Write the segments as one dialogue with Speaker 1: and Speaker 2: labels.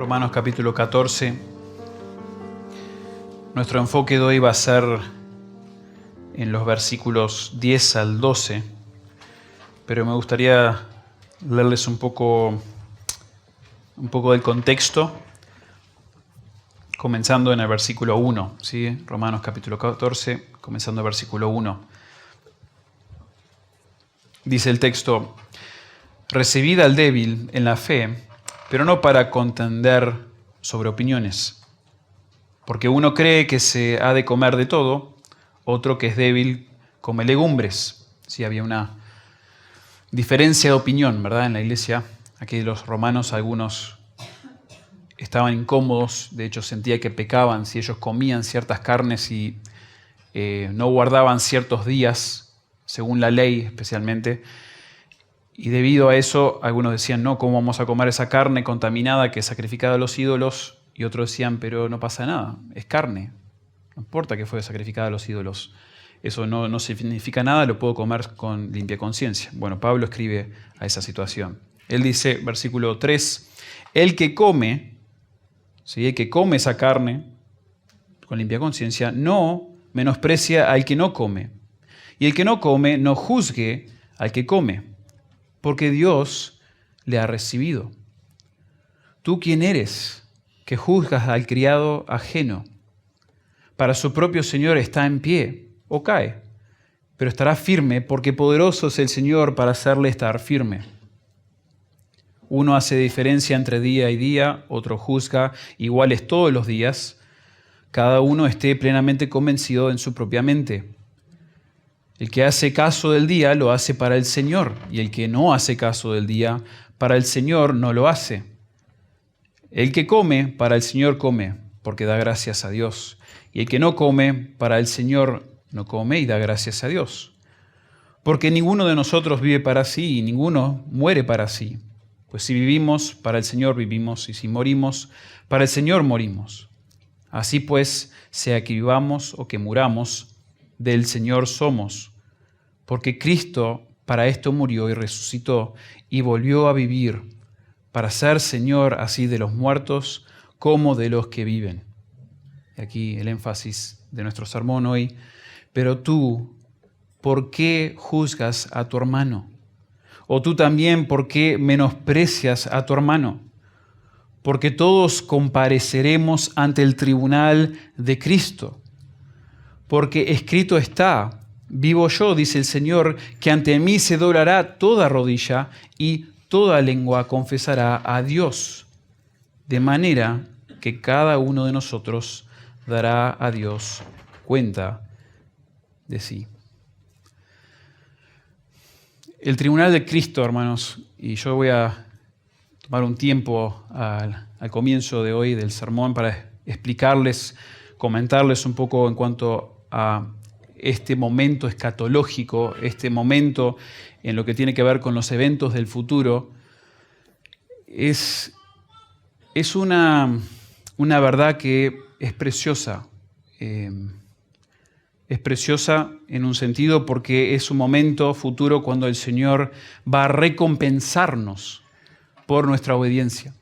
Speaker 1: Romanos capítulo 14. Nuestro enfoque de hoy va a ser en los versículos 10 al 12, pero me gustaría leerles un poco del contexto, comenzando en el versículo 1, ¿sí? Romanos capítulo 14, comenzando el versículo 1. Dice el texto: recibid al débil en la fe, pero no para contender sobre opiniones. Porque uno cree que se ha de comer de todo, otro que es débil come legumbres. Sí, había una diferencia de opinión, ¿verdad? En la iglesia, aquí los romanos, algunos estaban incómodos, de hecho sentía que pecaban si ellos comían ciertas carnes y no guardaban ciertos días, según la ley especialmente. Y debido a eso, algunos decían, no, ¿cómo vamos a comer esa carne contaminada que es sacrificada a los ídolos? Y otros decían, pero no pasa nada, es carne. No importa que fue sacrificada a los ídolos. Eso no significa nada, lo puedo comer con limpia conciencia. Bueno, Pablo escribe a esa situación. Él dice, versículo 3, el que come, ¿sí? El que come esa carne con limpia conciencia, no menosprecia al que no come. Y el que no come, no juzgue al que come, porque Dios le ha recibido. ¿Tú quién eres que juzgas al criado ajeno? Para su propio Señor está en pie o cae, pero estará firme porque poderoso es el Señor para hacerle estar firme. Uno hace diferencia entre día y día, otro juzga iguales todos los días. Cada uno esté plenamente convencido en su propia mente. El que hace caso del día lo hace para el Señor, y el que no hace caso del día, para el Señor no lo hace. El que come, para el Señor come, porque da gracias a Dios. Y el que no come, para el Señor no come y da gracias a Dios. Porque ninguno de nosotros vive para sí y ninguno muere para sí. Pues si vivimos, para el Señor vivimos, y si morimos, para el Señor morimos. Así pues, sea que vivamos o que muramos, del Señor somos, porque Cristo para esto murió y resucitó y volvió a vivir, para ser Señor así de los muertos como de los que viven. Y aquí el énfasis de nuestro sermón hoy. Pero tú, ¿por qué juzgas a tu hermano? O tú también, ¿por qué menosprecias a tu hermano? Porque todos compareceremos ante el tribunal de Cristo. Porque escrito está, vivo yo, dice el Señor, que ante mí se doblará toda rodilla y toda lengua confesará a Dios. De manera que cada uno de nosotros dará a Dios cuenta de sí. El tribunal de Cristo, hermanos, y yo voy a tomar un tiempo al comienzo de hoy del sermón para explicarles, comentarles un poco en cuanto a este momento escatológico, este momento en lo que tiene que ver con los eventos del futuro. Es una verdad que es preciosa. Es preciosa en un sentido porque es un momento futuro cuando el Señor va a recompensarnos por nuestra obediencia,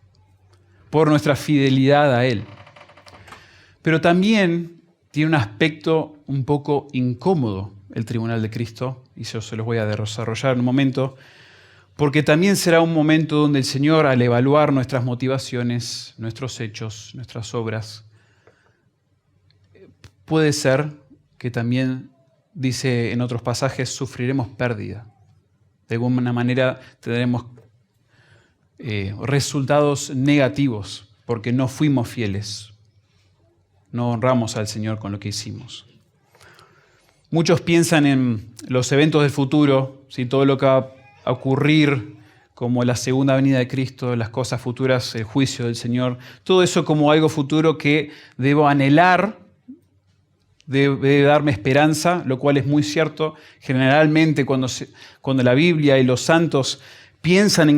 Speaker 1: por nuestra fidelidad a Él. Pero también tiene un aspecto un poco incómodo el tribunal de Cristo, y yo se los voy a desarrollar en un momento, porque también será un momento donde el Señor, al evaluar nuestras motivaciones, nuestros hechos, nuestras obras, puede ser que también, dice en otros pasajes, sufriremos pérdida. De alguna manera tendremos resultados negativos porque no fuimos fieles. No honramos al Señor con lo que hicimos. Muchos piensan en los eventos del futuro, ¿sí? Todo lo que va a ocurrir, como la segunda venida de Cristo, las cosas futuras, el juicio del Señor, todo eso como algo futuro que debo anhelar, debe darme esperanza, lo cual es muy cierto. Generalmente cuando la Biblia y los santos piensan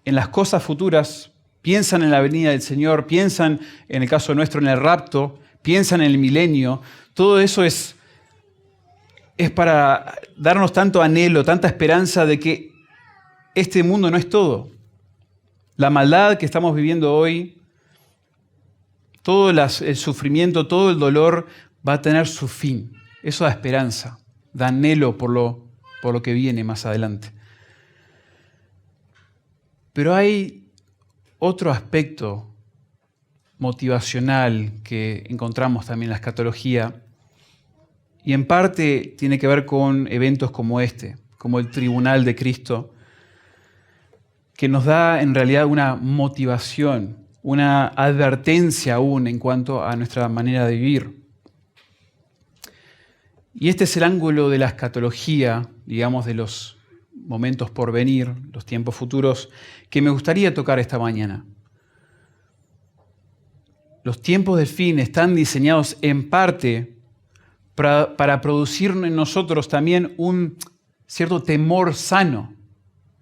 Speaker 1: en las cosas futuras, piensan en la venida del Señor, piensan, en el caso nuestro, en el rapto, piensan en el milenio, todo eso es para darnos tanto anhelo, tanta esperanza de que este mundo no es todo. La maldad que estamos viviendo hoy todo el sufrimiento, todo el dolor va a tener su fin. Eso da esperanza, da anhelo por lo que viene más adelante. Pero hay otro aspecto motivacional que encontramos también en la escatología, y en parte tiene que ver con eventos como este, como el tribunal de Cristo, que nos da en realidad una motivación, una advertencia aún en cuanto a nuestra manera de vivir. Y este es el ángulo de la escatología, digamos, de los momentos por venir, los tiempos futuros, que me gustaría tocar esta mañana. Los tiempos del fin están diseñados en parte para producir en nosotros también un cierto temor sano,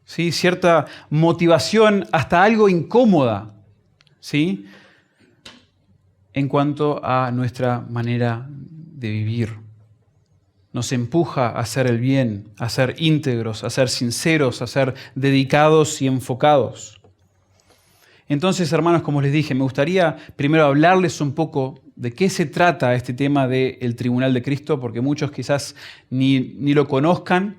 Speaker 1: ¿sí? Cierta motivación, hasta algo incómoda, ¿sí? En cuanto a nuestra manera de vivir. Nos empuja a hacer el bien, a ser íntegros, a ser sinceros, a ser dedicados y enfocados. Entonces, hermanos, como les dije, me gustaría primero hablarles un poco de qué se trata este tema del tribunal de Cristo, porque muchos quizás ni lo conozcan,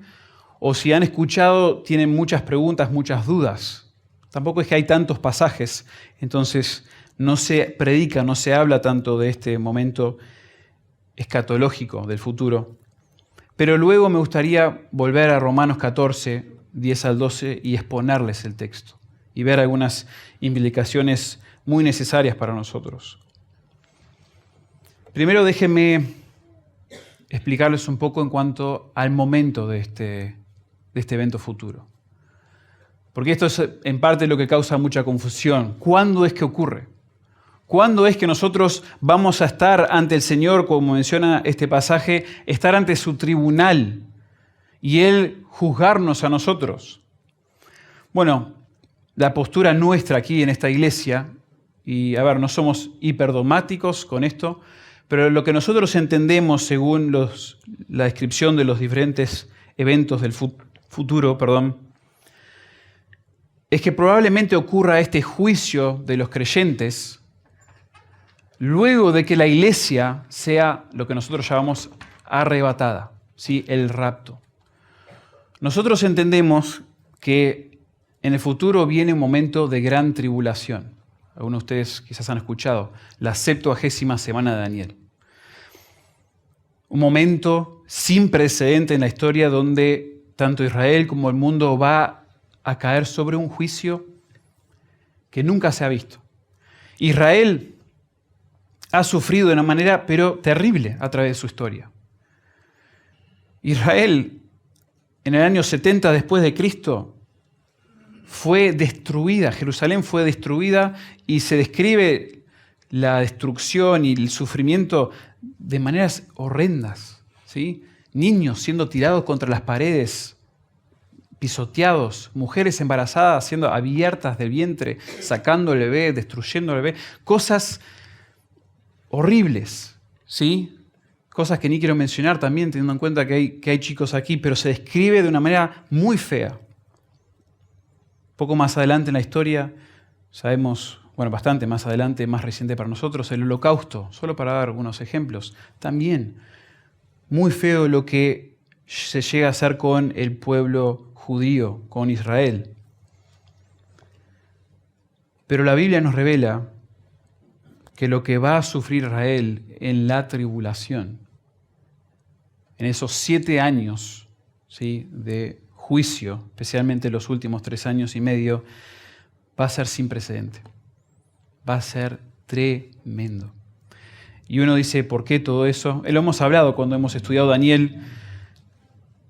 Speaker 1: o si han escuchado tienen muchas preguntas, muchas dudas. Tampoco es que hay tantos pasajes, entonces no se predica, no se habla tanto de este momento escatológico del futuro. Pero luego me gustaría volver a Romanos 14, 10 al 12 y exponerles el texto y ver algunas implicaciones muy necesarias para nosotros. Primero déjenme explicarles un poco en cuanto al momento de este evento futuro. Porque esto es en parte lo que causa mucha confusión. ¿Cuándo es que ocurre? ¿Cuándo es que nosotros vamos a estar ante el Señor, como menciona este pasaje, estar ante su tribunal y Él juzgarnos a nosotros? Bueno, la postura nuestra aquí en esta iglesia, y a ver, no somos hiperdogmáticos con esto, pero lo que nosotros entendemos según la descripción de los diferentes eventos del futuro, es que probablemente ocurra este juicio de los creyentes luego de que la iglesia sea lo que nosotros llamamos arrebatada, ¿sí? El rapto. Nosotros entendemos que en el futuro viene un momento de gran tribulación. Algunos de ustedes quizás han escuchado, la 70ª semana de Daniel. Un momento sin precedente en la historia donde tanto Israel como el mundo va a caer sobre un juicio que nunca se ha visto. Israel ha sufrido de una manera, pero terrible, a través de su historia. Israel, en el año 70 después de Cristo, fue destruida. Jerusalén fue destruida y se describe la destrucción y el sufrimiento de maneras horrendas, ¿sí? Niños siendo tirados contra las paredes, pisoteados, mujeres embarazadas siendo abiertas del vientre, sacando el bebé, destruyendo el bebé, cosas horribles, ¿sí? Cosas que ni quiero mencionar también, teniendo en cuenta que hay chicos aquí, pero se describe de una manera muy fea. Poco más adelante en la historia, sabemos, bueno, bastante más adelante, más reciente para nosotros, el Holocausto, solo para dar algunos ejemplos. También muy feo lo que se llega a hacer con el pueblo judío, con Israel. Pero la Biblia nos revela que lo que va a sufrir Israel en la tribulación, en esos 7 años, ¿sí?, de juicio, especialmente los últimos 3 años y medio, va a ser sin precedente. Va a ser tremendo. Y uno dice, ¿por qué todo eso? Lo hemos hablado cuando hemos estudiado Daniel.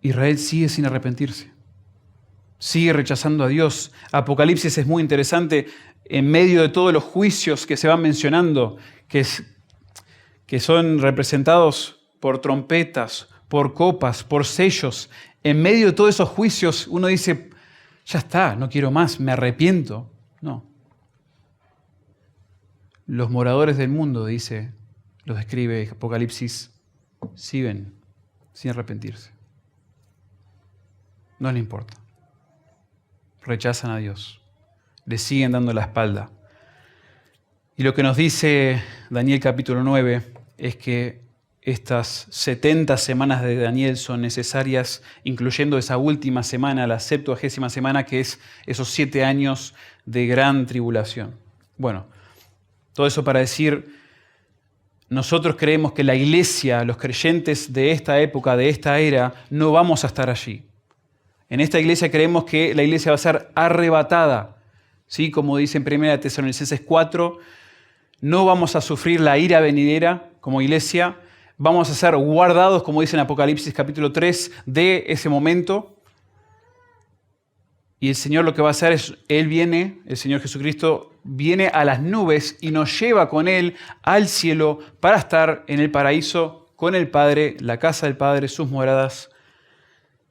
Speaker 1: Israel sigue sin arrepentirse. Sigue rechazando a Dios. Apocalipsis es muy interesante. En medio de todos los juicios que se van mencionando, que son representados por trompetas, por copas, por sellos, en medio de todos esos juicios uno dice, ya está, no quiero más, me arrepiento. No. Los moradores del mundo, lo describe Apocalipsis, siguen sin arrepentirse. No les importa. Rechazan a Dios. Le siguen dando la espalda. Y lo que nos dice Daniel capítulo 9 es que estas 70 semanas de Daniel son necesarias, incluyendo esa última semana, la 70ª semana, que es esos 7 años de gran tribulación. Bueno, todo eso para decir, nosotros creemos que la iglesia, los creyentes de esta época, de esta era, no vamos a estar allí. En esta iglesia creemos que la iglesia va a ser arrebatada, ¿sí? Como dice en 1 Tesalonicenses 4, no vamos a sufrir la ira venidera como iglesia, vamos a ser guardados, como dice en Apocalipsis capítulo 3, de ese momento. Y el Señor lo que va a hacer es, Él viene, el Señor Jesucristo, viene a las nubes y nos lleva con Él al cielo para estar en el paraíso con el Padre, la casa del Padre, sus moradas.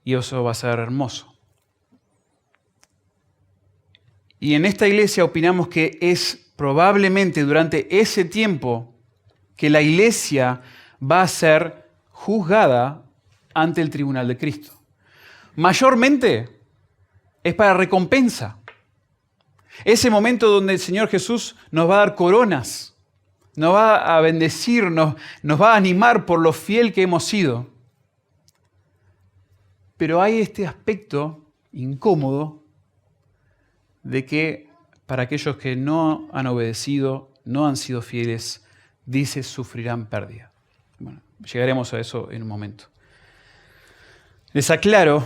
Speaker 1: Y eso va a ser hermoso. Y en esta iglesia opinamos que es probablemente durante ese tiempo que la iglesia va a ser juzgada ante el tribunal de Cristo. Mayormente es para recompensa. Ese momento donde el Señor Jesús nos va a dar coronas, nos va a bendecir, nos va a animar por lo fiel que hemos sido. Pero hay este aspecto incómodo de que para aquellos que no han obedecido, no han sido fieles, dice, sufrirán pérdida. Bueno, llegaremos a eso en un momento. Les aclaro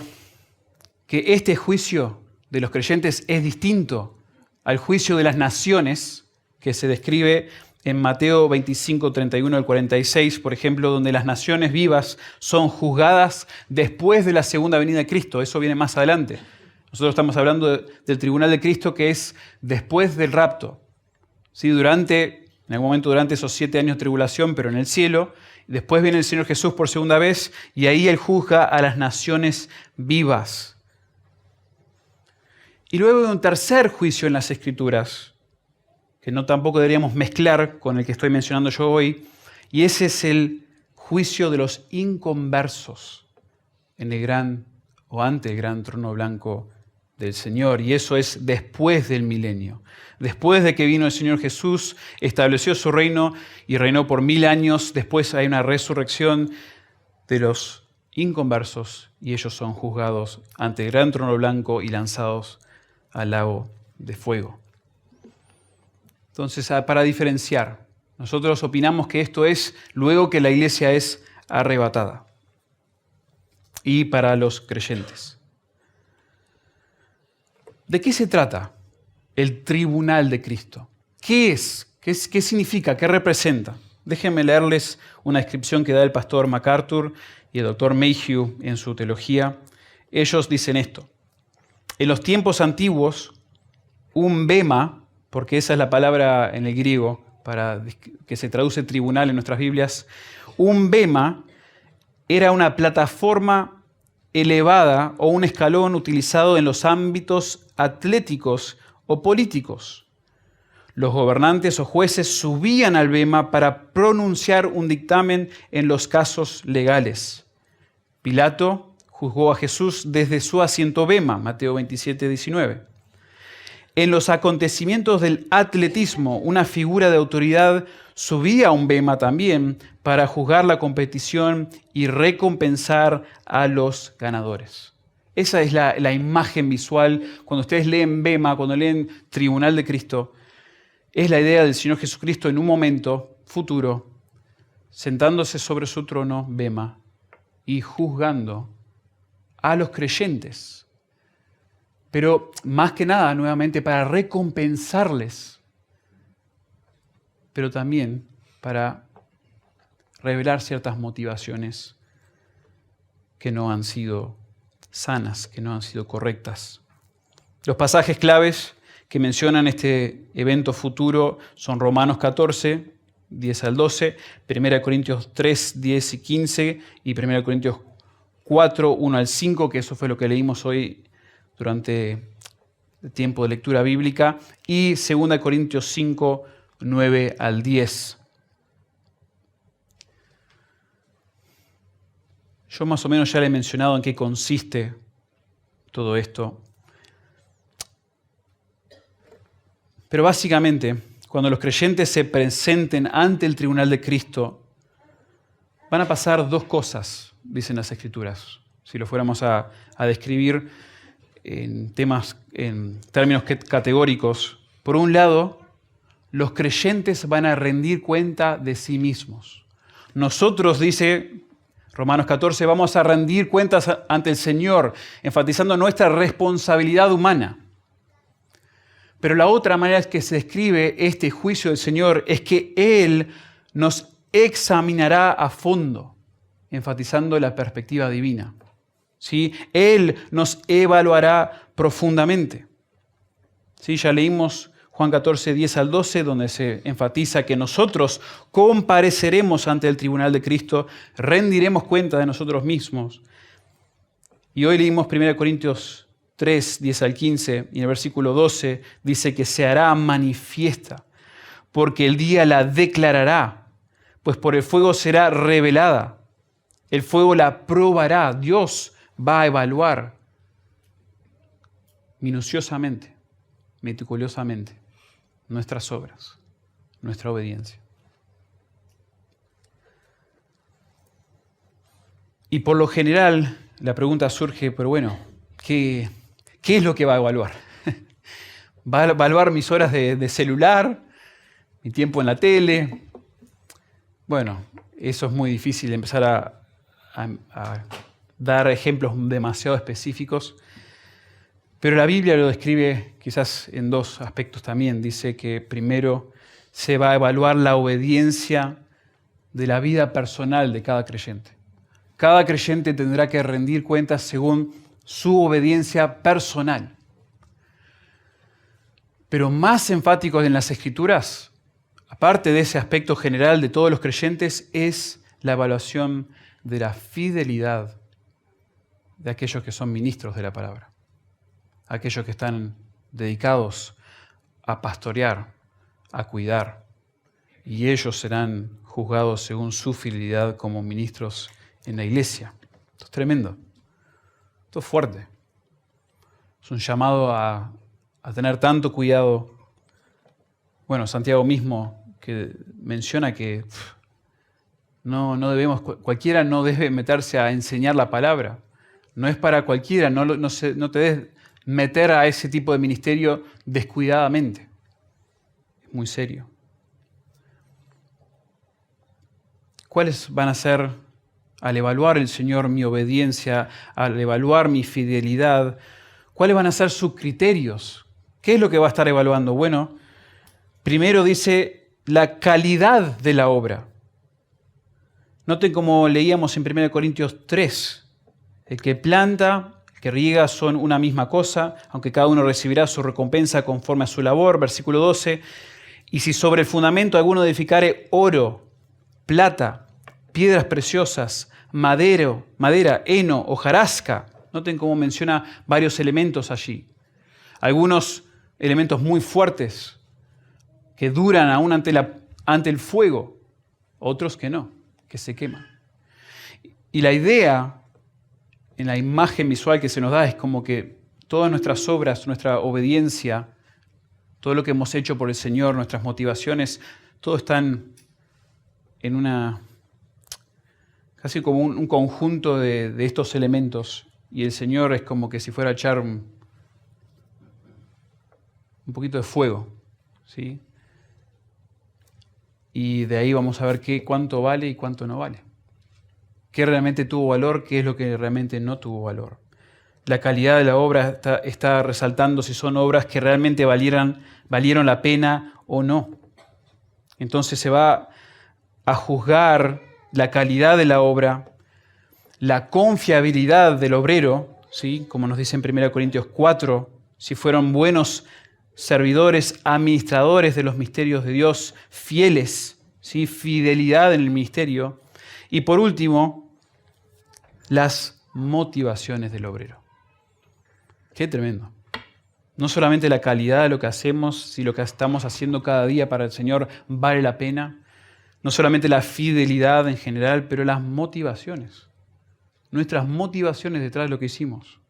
Speaker 1: que este juicio de los creyentes es distinto al juicio de las naciones que se describe en Mateo 25, 31 al 46, por ejemplo, donde las naciones vivas son juzgadas después de la segunda venida de Cristo. Eso viene más adelante. Nosotros estamos hablando del tribunal de Cristo, que es después del rapto. ¿Sí? En algún momento durante esos 7 años de tribulación, pero en el cielo. Después viene el Señor Jesús por segunda vez y ahí Él juzga a las naciones vivas. Y luego de un tercer juicio en las Escrituras, que no tampoco deberíamos mezclar con el que estoy mencionando yo hoy, y ese es el juicio de los inconversos en el gran o ante el gran trono blanco del Señor, y eso es después del milenio. Después de que vino el Señor Jesús, estableció su reino y reinó por 1000 años, después hay una resurrección de los inconversos y ellos son juzgados ante el gran trono blanco y lanzados al lago de fuego. Entonces, para diferenciar, nosotros opinamos que esto es luego que la iglesia es arrebatada. Y para los creyentes. ¿De qué se trata el tribunal de Cristo? ¿Qué es? ¿Qué significa? ¿Qué representa? Déjenme leerles una descripción que da el pastor MacArthur y el doctor Mayhew en su teología. Ellos dicen esto. En los tiempos antiguos, un bema, porque esa es la palabra en el griego para que se traduce tribunal en nuestras Biblias, un bema era una plataforma elevada o un escalón utilizado en los ámbitos atléticos o políticos. Los gobernantes o jueces subían al bema para pronunciar un dictamen en los casos legales. Pilato juzgó a Jesús desde su asiento bema, Mateo 27, 19. En los acontecimientos del atletismo, una figura de autoridad subía a un bema también para juzgar la competición y recompensar a los ganadores. Esa es la imagen visual. Cuando ustedes leen bema, cuando leen Tribunal de Cristo, es la idea del Señor Jesucristo en un momento futuro, sentándose sobre su trono, bema, y juzgando a los creyentes. Pero más que nada, nuevamente, para recompensarles, pero también para revelar ciertas motivaciones que no han sido sanas, que no han sido correctas. Los pasajes claves que mencionan este evento futuro son Romanos 14, 10 al 12, 1 Corintios 3, 10 y 15 y 1 Corintios 4, 1 al 5, que eso fue lo que leímos hoy durante el tiempo de lectura bíblica, y 2 Corintios 5, 9 al 10. Yo más o menos ya le he mencionado en qué consiste todo esto. Pero básicamente, cuando los creyentes se presenten ante el tribunal de Cristo, van a pasar dos cosas, dicen las Escrituras. Si lo fuéramos a describir en términos categóricos. Por un lado, los creyentes van a rendir cuenta de sí mismos. Nosotros, dice Romanos 14, vamos a rendir cuentas ante el Señor, enfatizando nuestra responsabilidad humana. Pero la otra manera que se describe este juicio del Señor es que Él nos examinará a fondo, enfatizando la perspectiva divina. ¿Sí? Él nos evaluará profundamente. ¿Sí? Ya leímos Juan 14, 10 al 12, donde se enfatiza que nosotros compareceremos ante el tribunal de Cristo, rendiremos cuenta de nosotros mismos. Y hoy leímos 1 Corintios 3, 10 al 15, y en el versículo 12 dice que se hará manifiesta, porque el día la declarará, pues por el fuego será revelada. El fuego la probará. Dios va a evaluar minuciosamente, meticulosamente, nuestras obras, nuestra obediencia. Y por lo general, la pregunta surge, pero bueno, ¿qué es lo que va a evaluar? ¿Va a evaluar mis horas de celular, mi tiempo en la tele? Bueno, eso es muy difícil empezar a dar ejemplos demasiado específicos, pero la Biblia lo describe quizás en dos aspectos también. Dice que primero se va a evaluar la obediencia de la vida personal de cada creyente. Cada creyente tendrá que rendir cuentas según su obediencia personal. Pero más enfáticos en las Escrituras, aparte de ese aspecto general de todos los creyentes, es la evaluación de la fidelidad de aquellos que son ministros de la palabra, aquellos que están dedicados a pastorear, a cuidar, y ellos serán juzgados según su fidelidad como ministros en la iglesia. Esto es tremendo, esto es fuerte. Es un llamado a tener tanto cuidado. Bueno, Santiago mismo que menciona que cualquiera no debe meterse a enseñar la palabra. No es para cualquiera, no te des meter a ese tipo de ministerio descuidadamente. Es muy serio. ¿Cuáles van a ser, al evaluar el Señor mi obediencia, al evaluar mi fidelidad, cuáles van a ser sus criterios? ¿Qué es lo que va a estar evaluando? Bueno, primero dice la calidad de la obra. Noten como leíamos en 1 Corintios 3, el que planta, el que riega son una misma cosa, aunque cada uno recibirá su recompensa conforme a su labor. Versículo 12, y si sobre el fundamento alguno edificare oro, plata, piedras preciosas, madera, heno, hojarasca. Noten cómo menciona varios elementos allí. Algunos elementos muy fuertes que duran aún ante el fuego, otros que no, que se queman. Y la idea, en la imagen visual que se nos da, es como que todas nuestras obras, nuestra obediencia, todo lo que hemos hecho por el Señor, nuestras motivaciones, todo están en casi como un conjunto de estos elementos. Y el Señor es como que si fuera a echar un poquito de fuego, ¿sí? Y de ahí vamos a ver cuánto vale y cuánto no vale. ¿Qué realmente tuvo valor? ¿Qué es lo que realmente no tuvo valor? La calidad de la obra está resaltando si son obras que realmente valieron la pena o no. Entonces se va a juzgar la calidad de la obra, la confiabilidad del obrero, ¿sí? Como nos dice en 1 Corintios 4, si fueron buenos servidores, administradores de los misterios de Dios, fieles, ¿sí? Fidelidad en el ministerio. Y por último, las motivaciones del obrero. Qué tremendo. No solamente la calidad de lo que hacemos, si lo que estamos haciendo cada día para el Señor vale la pena. No solamente la fidelidad en general, pero las motivaciones. Nuestras motivaciones detrás de lo que hicimos.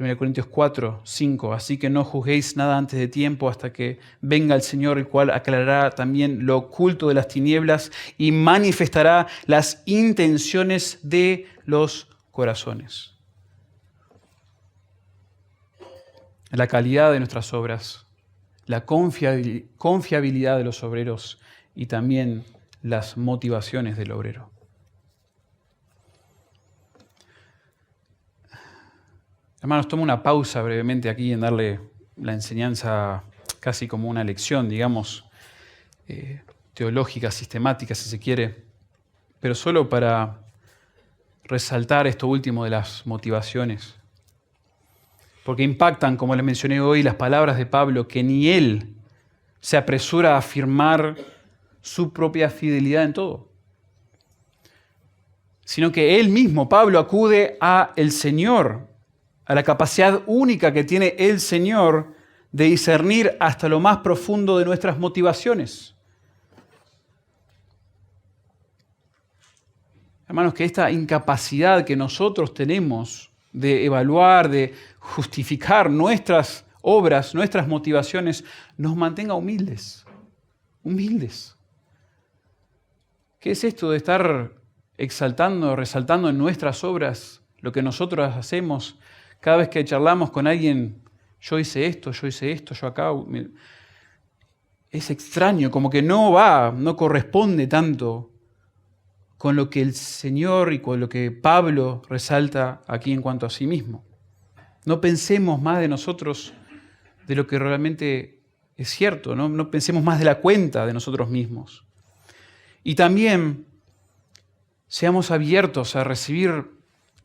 Speaker 1: 1 Corintios 4, 5. Así que no juzguéis nada antes de tiempo hasta que venga el Señor, el cual aclarará también lo oculto de las tinieblas y manifestará las intenciones de los corazones. La calidad de nuestras obras, la confiabilidad de los obreros y también las motivaciones del obrero. Hermanos, tomo una pausa brevemente aquí en darle la enseñanza casi como una lección, digamos, teológica, sistemática, si se quiere, pero solo para resaltar esto último de las motivaciones. Porque impactan, como les mencioné hoy, las palabras de Pablo, que ni él se apresura a afirmar su propia fidelidad en todo, sino que él mismo, Pablo, acude a el Señor, a la capacidad única que tiene el Señor de discernir hasta lo más profundo de nuestras motivaciones. Hermanos, que esta incapacidad que nosotros tenemos de evaluar, de justificar nuestras obras, nuestras motivaciones, nos mantenga humildes. Humildes. ¿Qué es esto de estar exaltando, resaltando en nuestras obras lo que nosotros hacemos? Cada vez que charlamos con alguien, yo hice esto, yo acá. Es extraño, como que no corresponde tanto con lo que el Señor y con lo que Pablo resalta aquí en cuanto a sí mismo. No pensemos más de nosotros de lo que realmente es cierto, no pensemos más de la cuenta de nosotros mismos. Y también seamos abiertos a recibir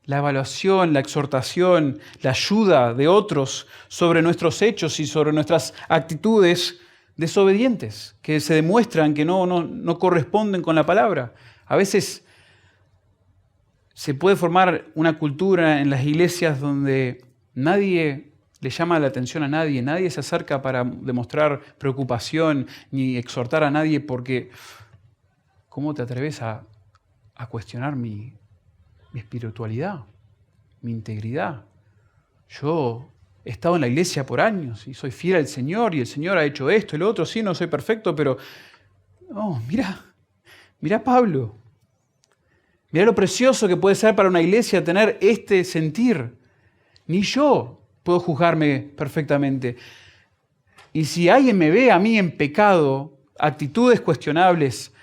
Speaker 1: la evaluación, la exhortación, la ayuda de otros sobre nuestros hechos y sobre nuestras actitudes desobedientes, que se demuestran que no corresponden con la palabra. A veces se puede formar una cultura en las iglesias donde nadie le llama la atención a nadie, nadie se acerca para demostrar preocupación ni exhortar a nadie porque ¿cómo te atreves a cuestionar mi espiritualidad, mi integridad? Yo he estado en la iglesia por años y soy fiel al Señor y el Señor ha hecho esto y lo otro. Sí, no soy perfecto, pero no, mira Pablo. Mira lo precioso que puede ser para una iglesia tener este sentir. Ni yo puedo juzgarme perfectamente. Y si alguien me ve a mí en pecado, actitudes cuestionables,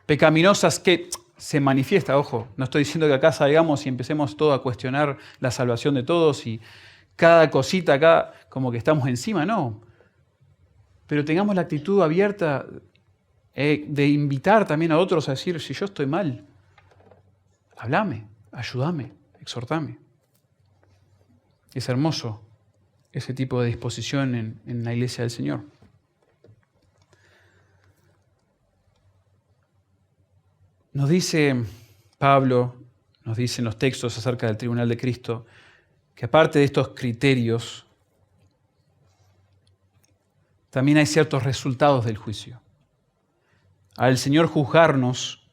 Speaker 1: pecaminosas que se manifiesta, ojo, no estoy diciendo que acá salgamos y empecemos todo a cuestionar la salvación de todos y cada cosita acá como que estamos encima, no. Pero tengamos la actitud abierta de invitar también a otros a decir, si yo estoy mal, háblame, ayúdame, exhortame. Es hermoso ese tipo de disposición en la iglesia del Señor. Nos dice Pablo, nos dicen los textos acerca del tribunal de Cristo, que aparte de estos criterios, también hay ciertos resultados del juicio. Al Señor juzgarnos,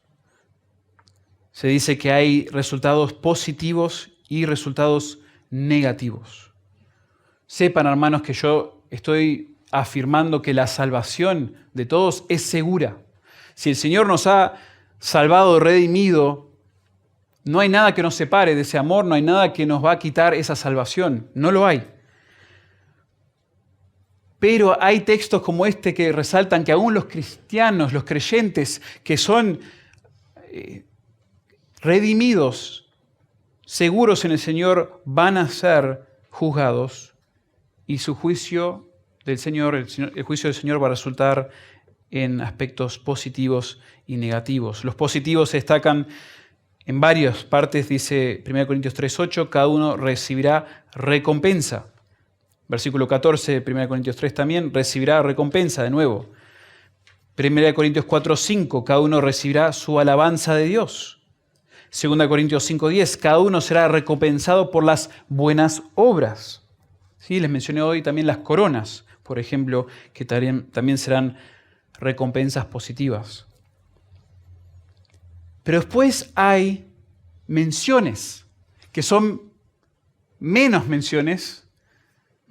Speaker 1: se dice que hay resultados positivos y resultados negativos. Sepan, hermanos, que yo estoy afirmando que la salvación de todos es segura. Si el Señor nos ha salvado, redimido, no hay nada que nos separe de ese amor, no hay nada que nos va a quitar esa salvación, no lo hay. Pero hay textos como este que resaltan que aún los cristianos, los creyentes que son redimidos, seguros en el Señor, van a ser juzgados y su juicio del Señor, el juicio del Señor va a resultar en aspectos positivos y negativos. Los positivos se destacan en varias partes, dice 1 Corintios 3:8, cada uno recibirá recompensa. Versículo 14 de 1 Corintios 3 también, recibirá recompensa de nuevo. 1 Corintios 4:5, cada uno recibirá su alabanza de Dios. 2 Corintios 5:10, cada uno será recompensado por las buenas obras. Sí, les mencioné hoy también las coronas, por ejemplo, que también serán recompensas positivas. Pero después hay menciones, que son menos menciones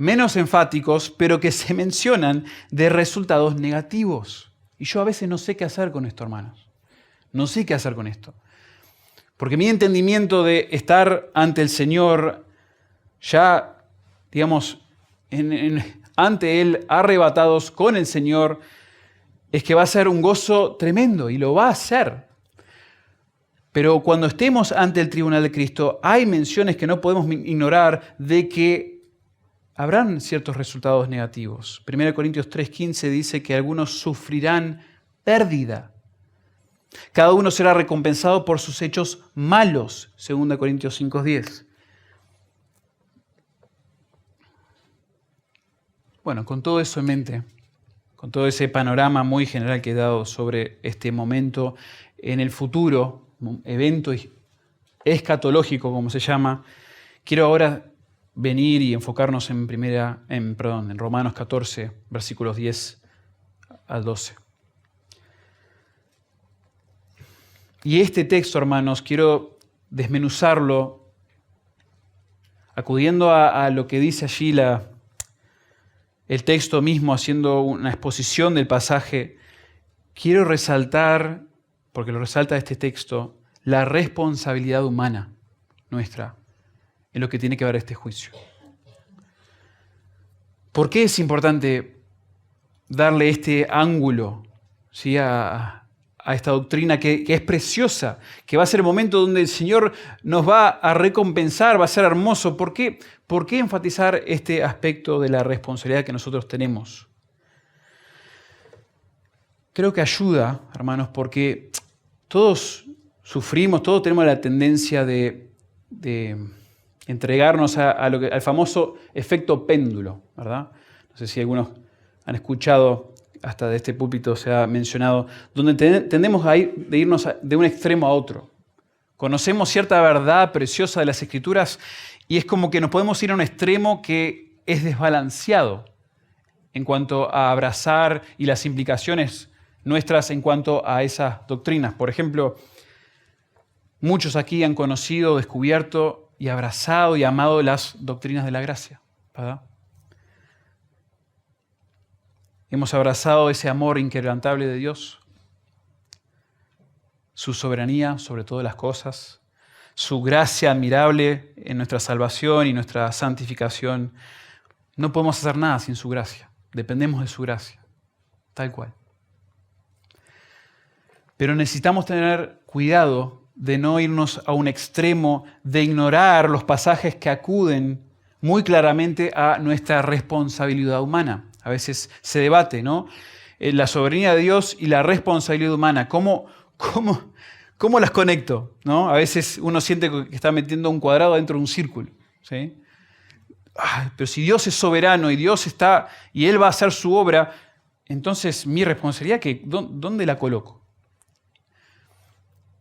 Speaker 1: menos enfáticos, pero que se mencionan de resultados negativos. Y yo a veces no sé qué hacer con esto, hermanos. No sé qué hacer con esto. Porque mi entendimiento de estar ante el Señor, ya, digamos, ante Él, arrebatados con el Señor, es que va a ser un gozo tremendo y lo va a hacer. Pero cuando estemos ante el tribunal de Cristo, hay menciones que no podemos ignorar de que habrán ciertos resultados negativos. 1 Corintios 3:15 dice que algunos sufrirán pérdida. Cada uno será recompensado por sus hechos malos, 2 Corintios 5:10. Bueno, con todo eso en mente, con todo ese panorama muy general que he dado sobre este momento en el futuro, evento escatológico, como se llama, quiero ahora venir y enfocarnos en Romanos 14, versículos 10 al 12. Y este texto, hermanos, quiero desmenuzarlo acudiendo a lo que dice allí el texto mismo, haciendo una exposición del pasaje. Quiero resaltar, porque lo resalta este texto, la responsabilidad humana nuestra en lo que tiene que ver este juicio. ¿Por qué es importante darle este ángulo, ¿sí?, a esta doctrina que es preciosa, que va a ser el momento donde el Señor nos va a recompensar, va a ser hermoso? ¿Por qué enfatizar este aspecto de la responsabilidad que nosotros tenemos? Creo que ayuda, hermanos, porque todos sufrimos, todos tenemos la tendencia de entregarnos al famoso efecto péndulo, ¿verdad? No sé si algunos han escuchado, hasta de este púlpito se ha mencionado, donde tendemos a irnos de un extremo a otro. Conocemos cierta verdad preciosa de las Escrituras y es como que nos podemos ir a un extremo que es desbalanceado en cuanto a abrazar y las implicaciones nuestras en cuanto a esas doctrinas. Por ejemplo, muchos aquí han conocido, descubierto y abrazado y amado las doctrinas de la gracia, ¿verdad? Hemos abrazado ese amor inquebrantable de Dios, su soberanía sobre todas las cosas, su gracia admirable en nuestra salvación y nuestra santificación. No podemos hacer nada sin su gracia, dependemos de su gracia, tal cual. Pero necesitamos tener cuidado de no irnos a un extremo, de ignorar los pasajes que acuden muy claramente a nuestra responsabilidad humana. A veces se debate, ¿no? La soberanía de Dios y la responsabilidad humana. ¿Cómo las conecto? ¿No? A veces uno siente que está metiendo un cuadrado dentro de un círculo, ¿sí? Pero si Dios es soberano y Dios está y Él va a hacer su obra, entonces mi responsabilidad, ¿dónde la coloco?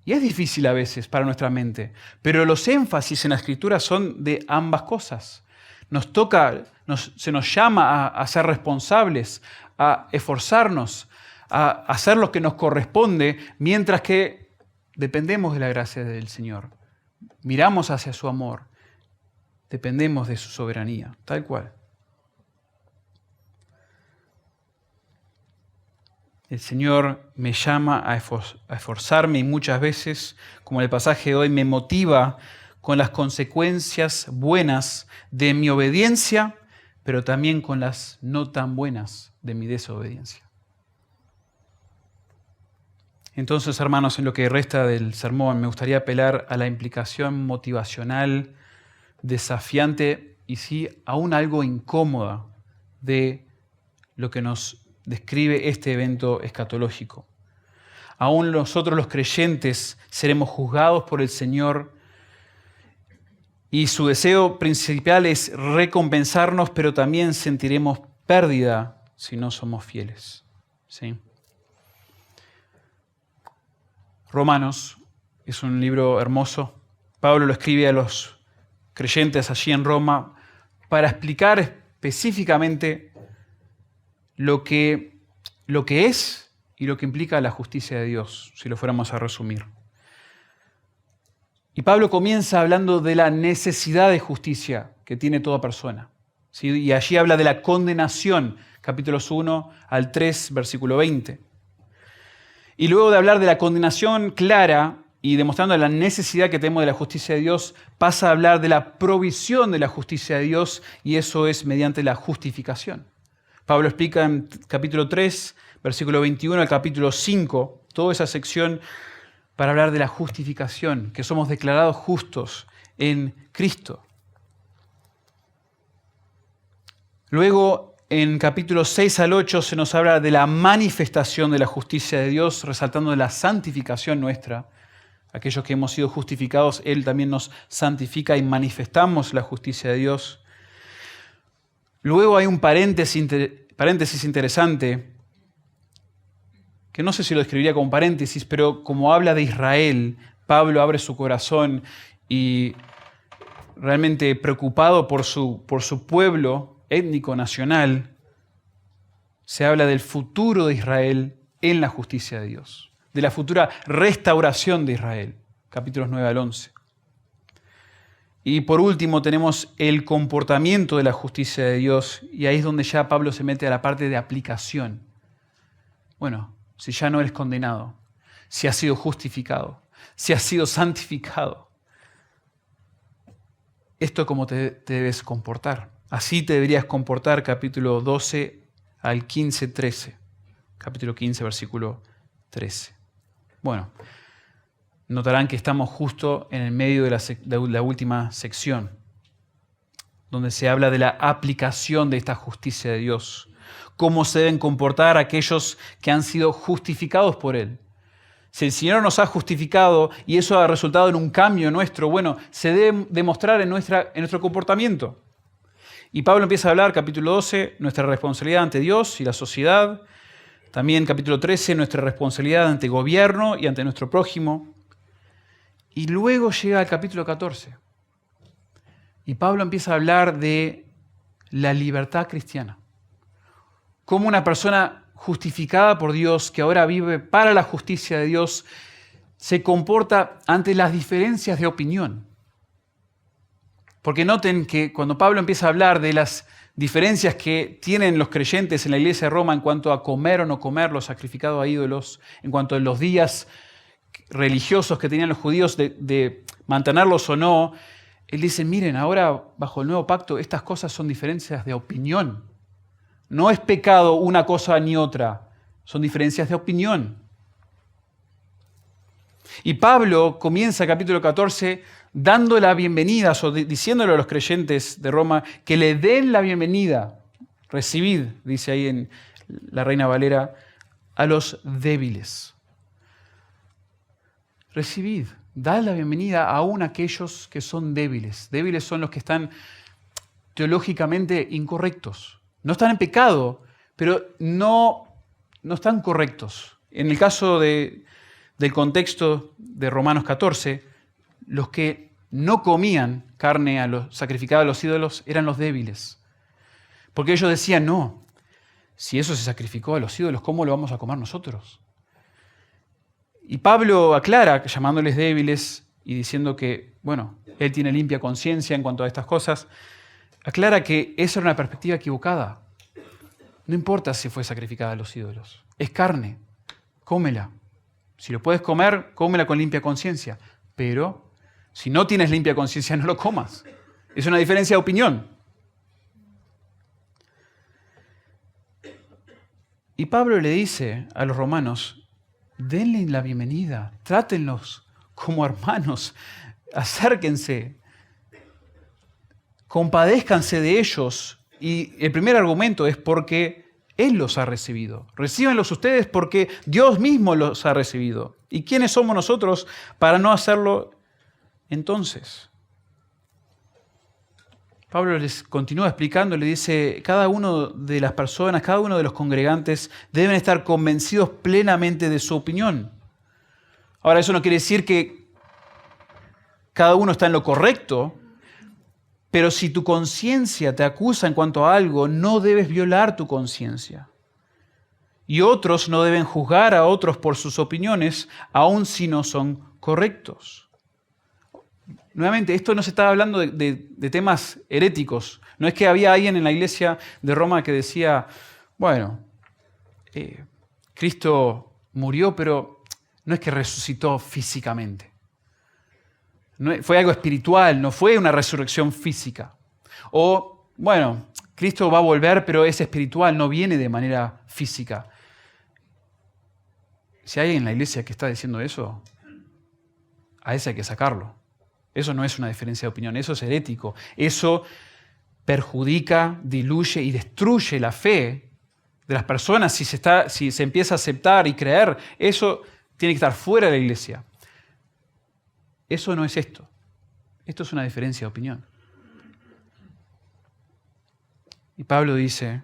Speaker 1: Y es difícil a veces para nuestra mente, pero los énfasis en la Escritura son de ambas cosas. Se nos llama a ser responsables, a esforzarnos, a hacer lo que nos corresponde, mientras que dependemos de la gracia del Señor. Miramos hacia su amor, dependemos de su soberanía, tal cual. El Señor me llama a esforzarme y muchas veces, como el pasaje de hoy, me motiva con las consecuencias buenas de mi obediencia, pero también con las no tan buenas de mi desobediencia. Entonces, hermanos, en lo que resta del sermón, me gustaría apelar a la implicación motivacional, desafiante y sí, aún algo incómoda de lo que nos describe este evento escatológico. Aún nosotros los creyentes seremos juzgados por el Señor y su deseo principal es recompensarnos, pero también sentiremos pérdida si no somos fieles. ¿Sí? Romanos es un libro hermoso. Pablo lo escribe a los creyentes allí en Roma para explicar específicamente lo que es y lo que implica la justicia de Dios, si lo fuéramos a resumir. Y Pablo comienza hablando de la necesidad de justicia que tiene toda persona. ¿sí? Y allí habla de la condenación, capítulos 1 al 3, versículo 20. Y luego de hablar de la condenación clara y demostrando la necesidad que tenemos de la justicia de Dios, pasa a hablar de la provisión de la justicia de Dios, y eso es mediante la justificación. Pablo explica en capítulo 3, versículo 21 al capítulo 5, toda esa sección para hablar de la justificación, que somos declarados justos en Cristo. Luego, en capítulos 6 al 8 se nos habla de la manifestación de la justicia de Dios, resaltando la santificación nuestra. Aquellos que hemos sido justificados, Él también nos santifica y manifestamos la justicia de Dios. Luego hay un paréntesis interesante, que no sé si lo describiría como paréntesis, pero como habla de Israel, Pablo abre su corazón y realmente preocupado por su pueblo étnico, nacional, se habla del futuro de Israel en la justicia de Dios, de la futura restauración de Israel, capítulos 9 al 11. Y por último tenemos el comportamiento de la justicia de Dios, y ahí es donde ya Pablo se mete a la parte de aplicación. Bueno, si ya no eres condenado, si has sido justificado, si has sido santificado, esto es cómo te debes comportar. Así te deberías comportar, capítulo 12 al 15, 13. Capítulo 15, versículo 13. Bueno, notarán que estamos justo en el medio de la última sección, donde se habla de la aplicación de esta justicia de Dios. Cómo se deben comportar aquellos que han sido justificados por Él. Si el Señor nos ha justificado y eso ha resultado en un cambio nuestro, bueno, se debe demostrar en nuestro comportamiento. Y Pablo empieza a hablar, capítulo 12, nuestra responsabilidad ante Dios y la sociedad. También capítulo 13, nuestra responsabilidad ante el gobierno y ante nuestro prójimo. Y luego llega al capítulo 14. Y Pablo empieza a hablar de la libertad cristiana. Cómo una persona justificada por Dios, que ahora vive para la justicia de Dios, se comporta ante las diferencias de opinión. Porque noten que cuando Pablo empieza a hablar de las diferencias que tienen los creyentes en la iglesia de Roma en cuanto a comer o no comer lo sacrificado a ídolos, en cuanto a los días religiosos que tenían los judíos de mantenerlos o no, él dice, miren, ahora bajo el nuevo pacto estas cosas son diferencias de opinión. No es pecado una cosa ni otra, son diferencias de opinión. Y Pablo comienza el capítulo 14 dando la bienvenida, o diciéndole a los creyentes de Roma que le den la bienvenida. Recibid, dice ahí en la Reina Valera, a los débiles. Recibid, dad la bienvenida aún a aquellos que son débiles. Débiles son los que están teológicamente incorrectos. No están en pecado, pero no están correctos. En el caso del contexto de Romanos 14, los que no comían carne sacrificada a los ídolos eran los débiles. Porque ellos decían, no, si eso se sacrificó a los ídolos, ¿cómo lo vamos a comer nosotros? Y Pablo aclara, llamándoles débiles y diciendo que, bueno, él tiene limpia conciencia en cuanto a estas cosas, aclara que esa era una perspectiva equivocada. No importa si fue sacrificada a los ídolos, es carne, cómela. Si lo puedes comer, cómela con limpia conciencia, pero si no tienes limpia conciencia, no lo comas. Es una diferencia de opinión. Y Pablo le dice a los romanos, denle la bienvenida, trátenlos como hermanos, acérquense, compadézcanse de ellos. Y el primer argumento es porque Él los ha recibido. Recíbanlos ustedes porque Dios mismo los ha recibido. ¿Y quiénes somos nosotros para no hacerlo entonces? Pablo les continúa explicando, le dice, cada uno de las personas, cada uno de los congregantes deben estar convencidos plenamente de su opinión. Ahora, eso no quiere decir que cada uno está en lo correcto, pero si tu conciencia te acusa en cuanto a algo, no debes violar tu conciencia. Y otros no deben juzgar a otros por sus opiniones, aun si no son correctos. Nuevamente, esto no se está hablando de temas heréticos. No es que había alguien en la iglesia de Roma que decía, bueno, Cristo murió, pero no es que resucitó físicamente. Fue algo espiritual, no fue una resurrección física. O, bueno, Cristo va a volver, pero es espiritual, no viene de manera física. Si hay alguien en la iglesia que está diciendo eso, a ese hay que sacarlo. Eso no es una diferencia de opinión, eso es herético. Eso perjudica, diluye y destruye la fe de las personas si se empieza a aceptar y creer. Eso tiene que estar fuera de la iglesia. Eso no es esto. Esto es una diferencia de opinión. Y Pablo dice,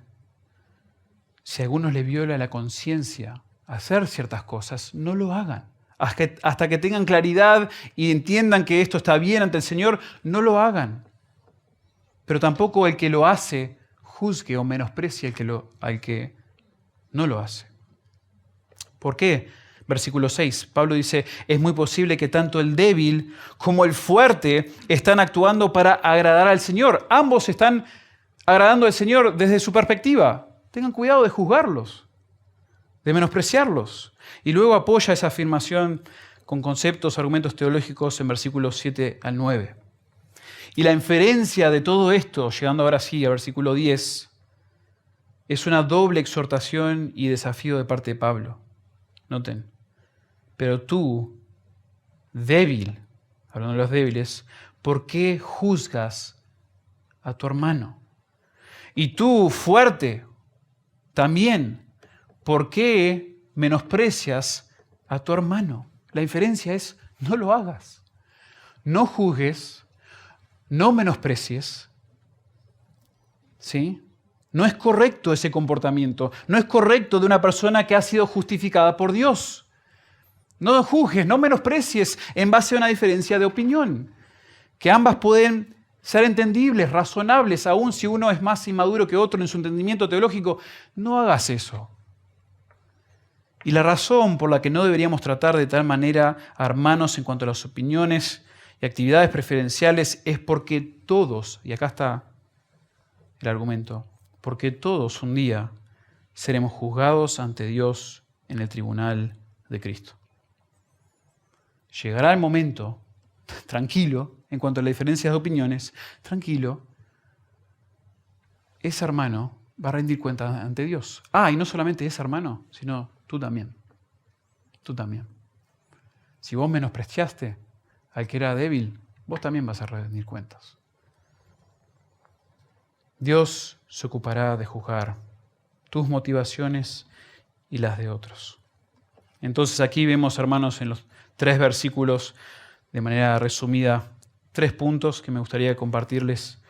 Speaker 1: si a algunos les viola la conciencia hacer ciertas cosas, no lo hagan. Hasta que tengan claridad y entiendan que esto está bien ante el Señor, no lo hagan. Pero tampoco el que lo hace juzgue o menosprecie al que no lo hace. ¿Por qué? Versículo 6, Pablo dice, es muy posible que tanto el débil como el fuerte están actuando para agradar al Señor. Ambos están agradando al Señor desde su perspectiva. Tengan cuidado de juzgarlos, de menospreciarlos. Y luego apoya esa afirmación con conceptos, argumentos teológicos en versículos 7 al 9. Y la inferencia de todo esto, llegando ahora sí a versículo 10, es una doble exhortación y desafío de parte de Pablo. Noten, pero tú, débil, hablando de los débiles, ¿por qué juzgas a tu hermano? Y tú, fuerte, también, ¿por qué menosprecias a tu hermano? La inferencia es, no lo hagas. No juzgues, no menosprecies. ¿Sí? No es correcto ese comportamiento. No es correcto de una persona que ha sido justificada por Dios. No juzgues, no menosprecies en base a una diferencia de opinión. Que ambas pueden ser entendibles, razonables, aun si uno es más inmaduro que otro en su entendimiento teológico. No hagas eso. Y la razón por la que no deberíamos tratar de tal manera a hermanos en cuanto a las opiniones y actividades preferenciales es porque todos, y acá está el argumento, porque todos un día seremos juzgados ante Dios en el tribunal de Cristo. Llegará el momento, tranquilo, en cuanto a las diferencias de opiniones, tranquilo, ese hermano va a rendir cuenta ante Dios. Y no solamente ese hermano, sino tú también. Tú también. Si vos menospreciaste al que era débil, vos también vas a rendir cuentas. Dios se ocupará de juzgar tus motivaciones y las de otros. Entonces aquí vemos, hermanos, en los 3 versículos, de manera resumida, 3 puntos que me gustaría compartirles.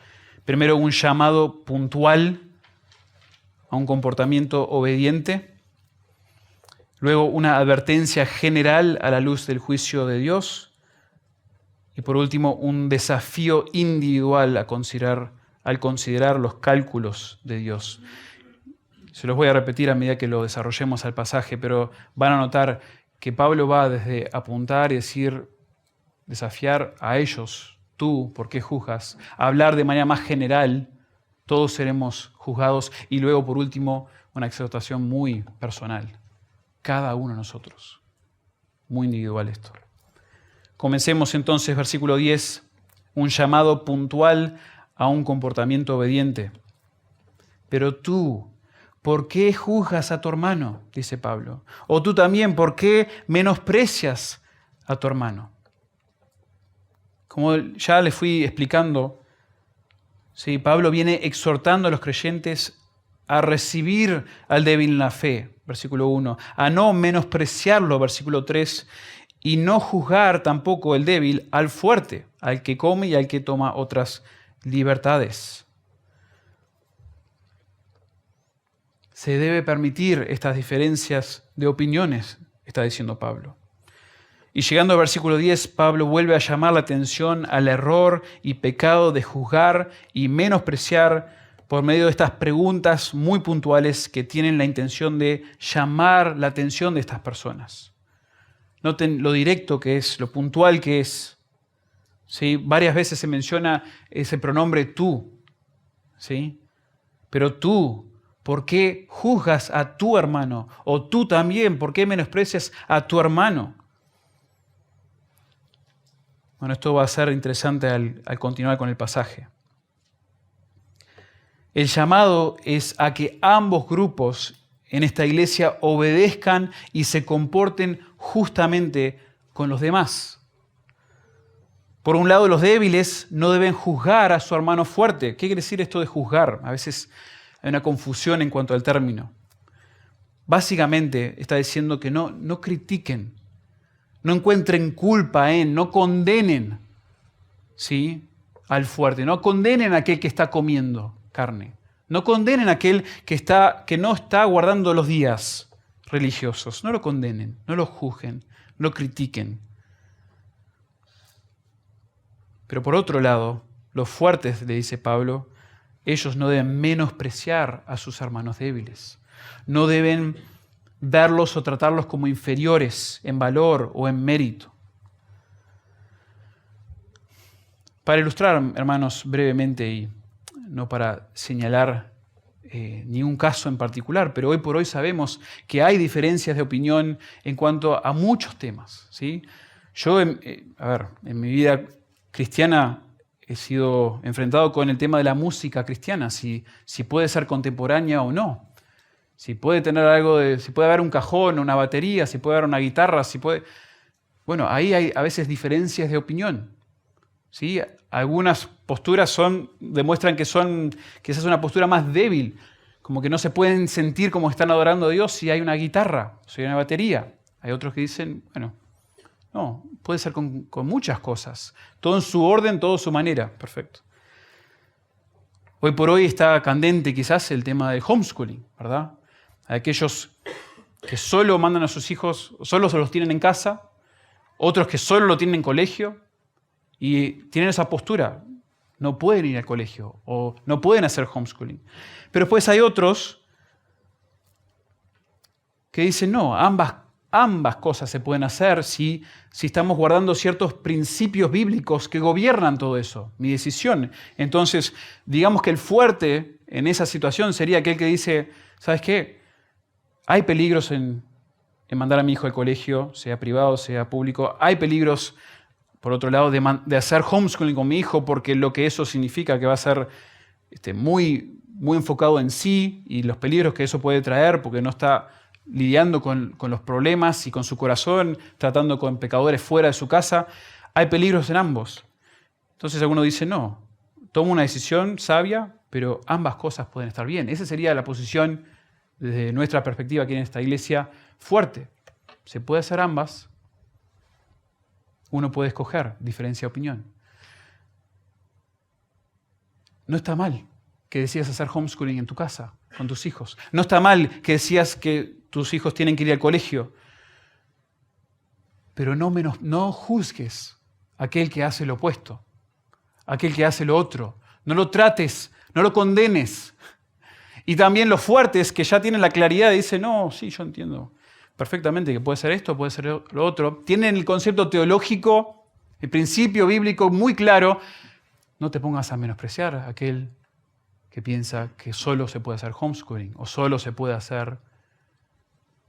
Speaker 1: Primero, un llamado puntual a un comportamiento obediente. Luego, una advertencia general a la luz del juicio de Dios. Y por último, un desafío individual al considerar los cálculos de Dios. Se los voy a repetir a medida que lo desarrollemos al pasaje, pero van a notar que Pablo va desde apuntar y decir, desafiar a ellos, tú, ¿por qué juzgas? A hablar de manera más general, todos seremos juzgados. Y luego, por último, una exhortación muy personal. Cada uno de nosotros. Muy individual esto. Comencemos entonces, versículo 10, un llamado puntual a un comportamiento obediente. Pero tú, ¿por qué juzgas a tu hermano? Dice Pablo. O tú también, ¿por qué menosprecias a tu hermano? Como ya les fui explicando, ¿sí? Pablo viene exhortando a los creyentes a recibir al débil en la fe, versículo 1, a no menospreciarlo, versículo 3, y no juzgar tampoco el débil al fuerte, al que come y al que toma otras libertades. Se debe permitir estas diferencias de opiniones, está diciendo Pablo. Y llegando al versículo 10, Pablo vuelve a llamar la atención al error y pecado de juzgar y menospreciar por medio de estas preguntas muy puntuales que tienen la intención de llamar la atención de estas personas. Noten lo directo que es, lo puntual que es. ¿sí? Varias veces se menciona ese pronombre tú, ¿sí? Pero tú, ¿por qué juzgas a tu hermano? O tú también, ¿por qué menosprecias a tu hermano? Bueno, esto va a ser interesante al continuar con el pasaje. El llamado es a que ambos grupos en esta iglesia obedezcan y se comporten justamente con los demás. Por un lado, los débiles no deben juzgar a su hermano fuerte. ¿Qué quiere decir esto de juzgar? A veces hay una confusión en cuanto al término. Básicamente está diciendo que no critiquen, no encuentren culpa en, no condenen, ¿sí?, al fuerte, no condenen a aquel que está comiendo carne, no condenen a aquel que no está guardando los días religiosos, no lo condenen, no lo juzguen, no lo critiquen. Pero por otro lado, los fuertes, le dice Pablo, ellos no deben menospreciar a sus hermanos débiles. No deben verlos o tratarlos como inferiores en valor o en mérito. Para ilustrar, hermanos, brevemente y no para señalar ni un caso en particular, pero hoy por hoy sabemos que hay diferencias de opinión en cuanto a muchos temas, ¿sí? Yo, en mi vida cristiana he sido enfrentado con el tema de la música cristiana, si puede ser contemporánea o no, si puede tener si puede haber un cajón, una batería, si puede haber una guitarra, Bueno, ahí hay a veces diferencias de opinión, ¿sí? Algunas posturas demuestran que esa es una postura más débil, como que no se pueden sentir como están adorando a Dios si hay una guitarra, si hay una batería. Hay otros que dicen, bueno, no, puede ser con muchas cosas. Todo en su orden, todo a su manera. Perfecto. Hoy por hoy está candente quizás el tema del homeschooling, ¿verdad? Aquellos que solo mandan a sus hijos, solo se los tienen en casa, otros que solo lo tienen en colegio y tienen esa postura. No pueden ir al colegio o no pueden hacer homeschooling. Pero después hay otros que dicen, no, ambas cosas se pueden hacer si estamos guardando ciertos principios bíblicos que gobiernan todo eso, mi decisión. Entonces, digamos que el fuerte en esa situación sería aquel que dice, ¿sabes qué? Hay peligros en mandar a mi hijo al colegio, sea privado, sea público. Hay peligros, por otro lado, de hacer homeschooling con mi hijo, porque lo que eso significa que va a ser muy, muy enfocado en sí y los peligros que eso puede traer, porque no está lidiando con los problemas y con su corazón, tratando con pecadores fuera de su casa. Hay peligros en ambos. Entonces alguno dice, no, tomo una decisión sabia, pero ambas cosas pueden estar bien. Esa sería la posición, desde nuestra perspectiva aquí en esta iglesia, fuerte. Se puede hacer ambas. Uno puede escoger, diferencia de opinión. No está mal que decidas hacer homeschooling en tu casa, con tus hijos. No está mal que decías que tus hijos tienen que ir al colegio. Pero no juzgues a aquel que hace lo opuesto, a aquel que hace lo otro. No lo trates, no lo condenes. Y también los fuertes que ya tienen la claridad y dicen, no, sí, yo entiendo perfectamente que puede ser esto, puede ser lo otro. Tienen el concepto teológico, el principio bíblico muy claro. No te pongas a menospreciar a aquel que piensa que solo se puede hacer homeschooling o solo se puede hacer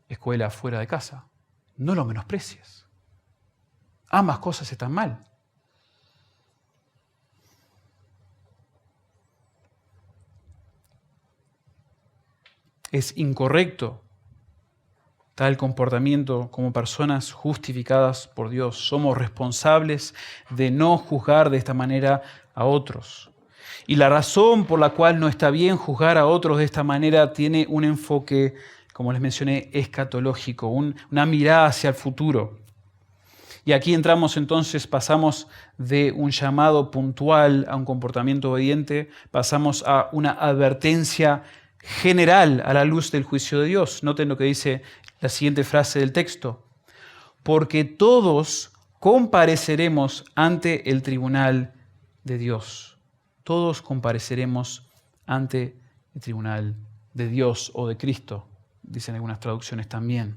Speaker 1: escuela fuera de casa. No lo menosprecies. Ambas cosas están mal. Es incorrecto tal comportamiento como personas justificadas por Dios. Somos responsables de no juzgar de esta manera a otros. Y la razón por la cual no está bien juzgar a otros de esta manera tiene un enfoque, como les mencioné, escatológico, una mirada hacia el futuro. Y aquí pasamos de un llamado puntual a un comportamiento obediente, pasamos a una advertencia general a la luz del juicio de Dios. Noten lo que dice la siguiente frase del texto. Porque todos compareceremos ante el tribunal de Dios. Todos compareceremos ante el tribunal de Dios o de Cristo, dicen algunas traducciones también.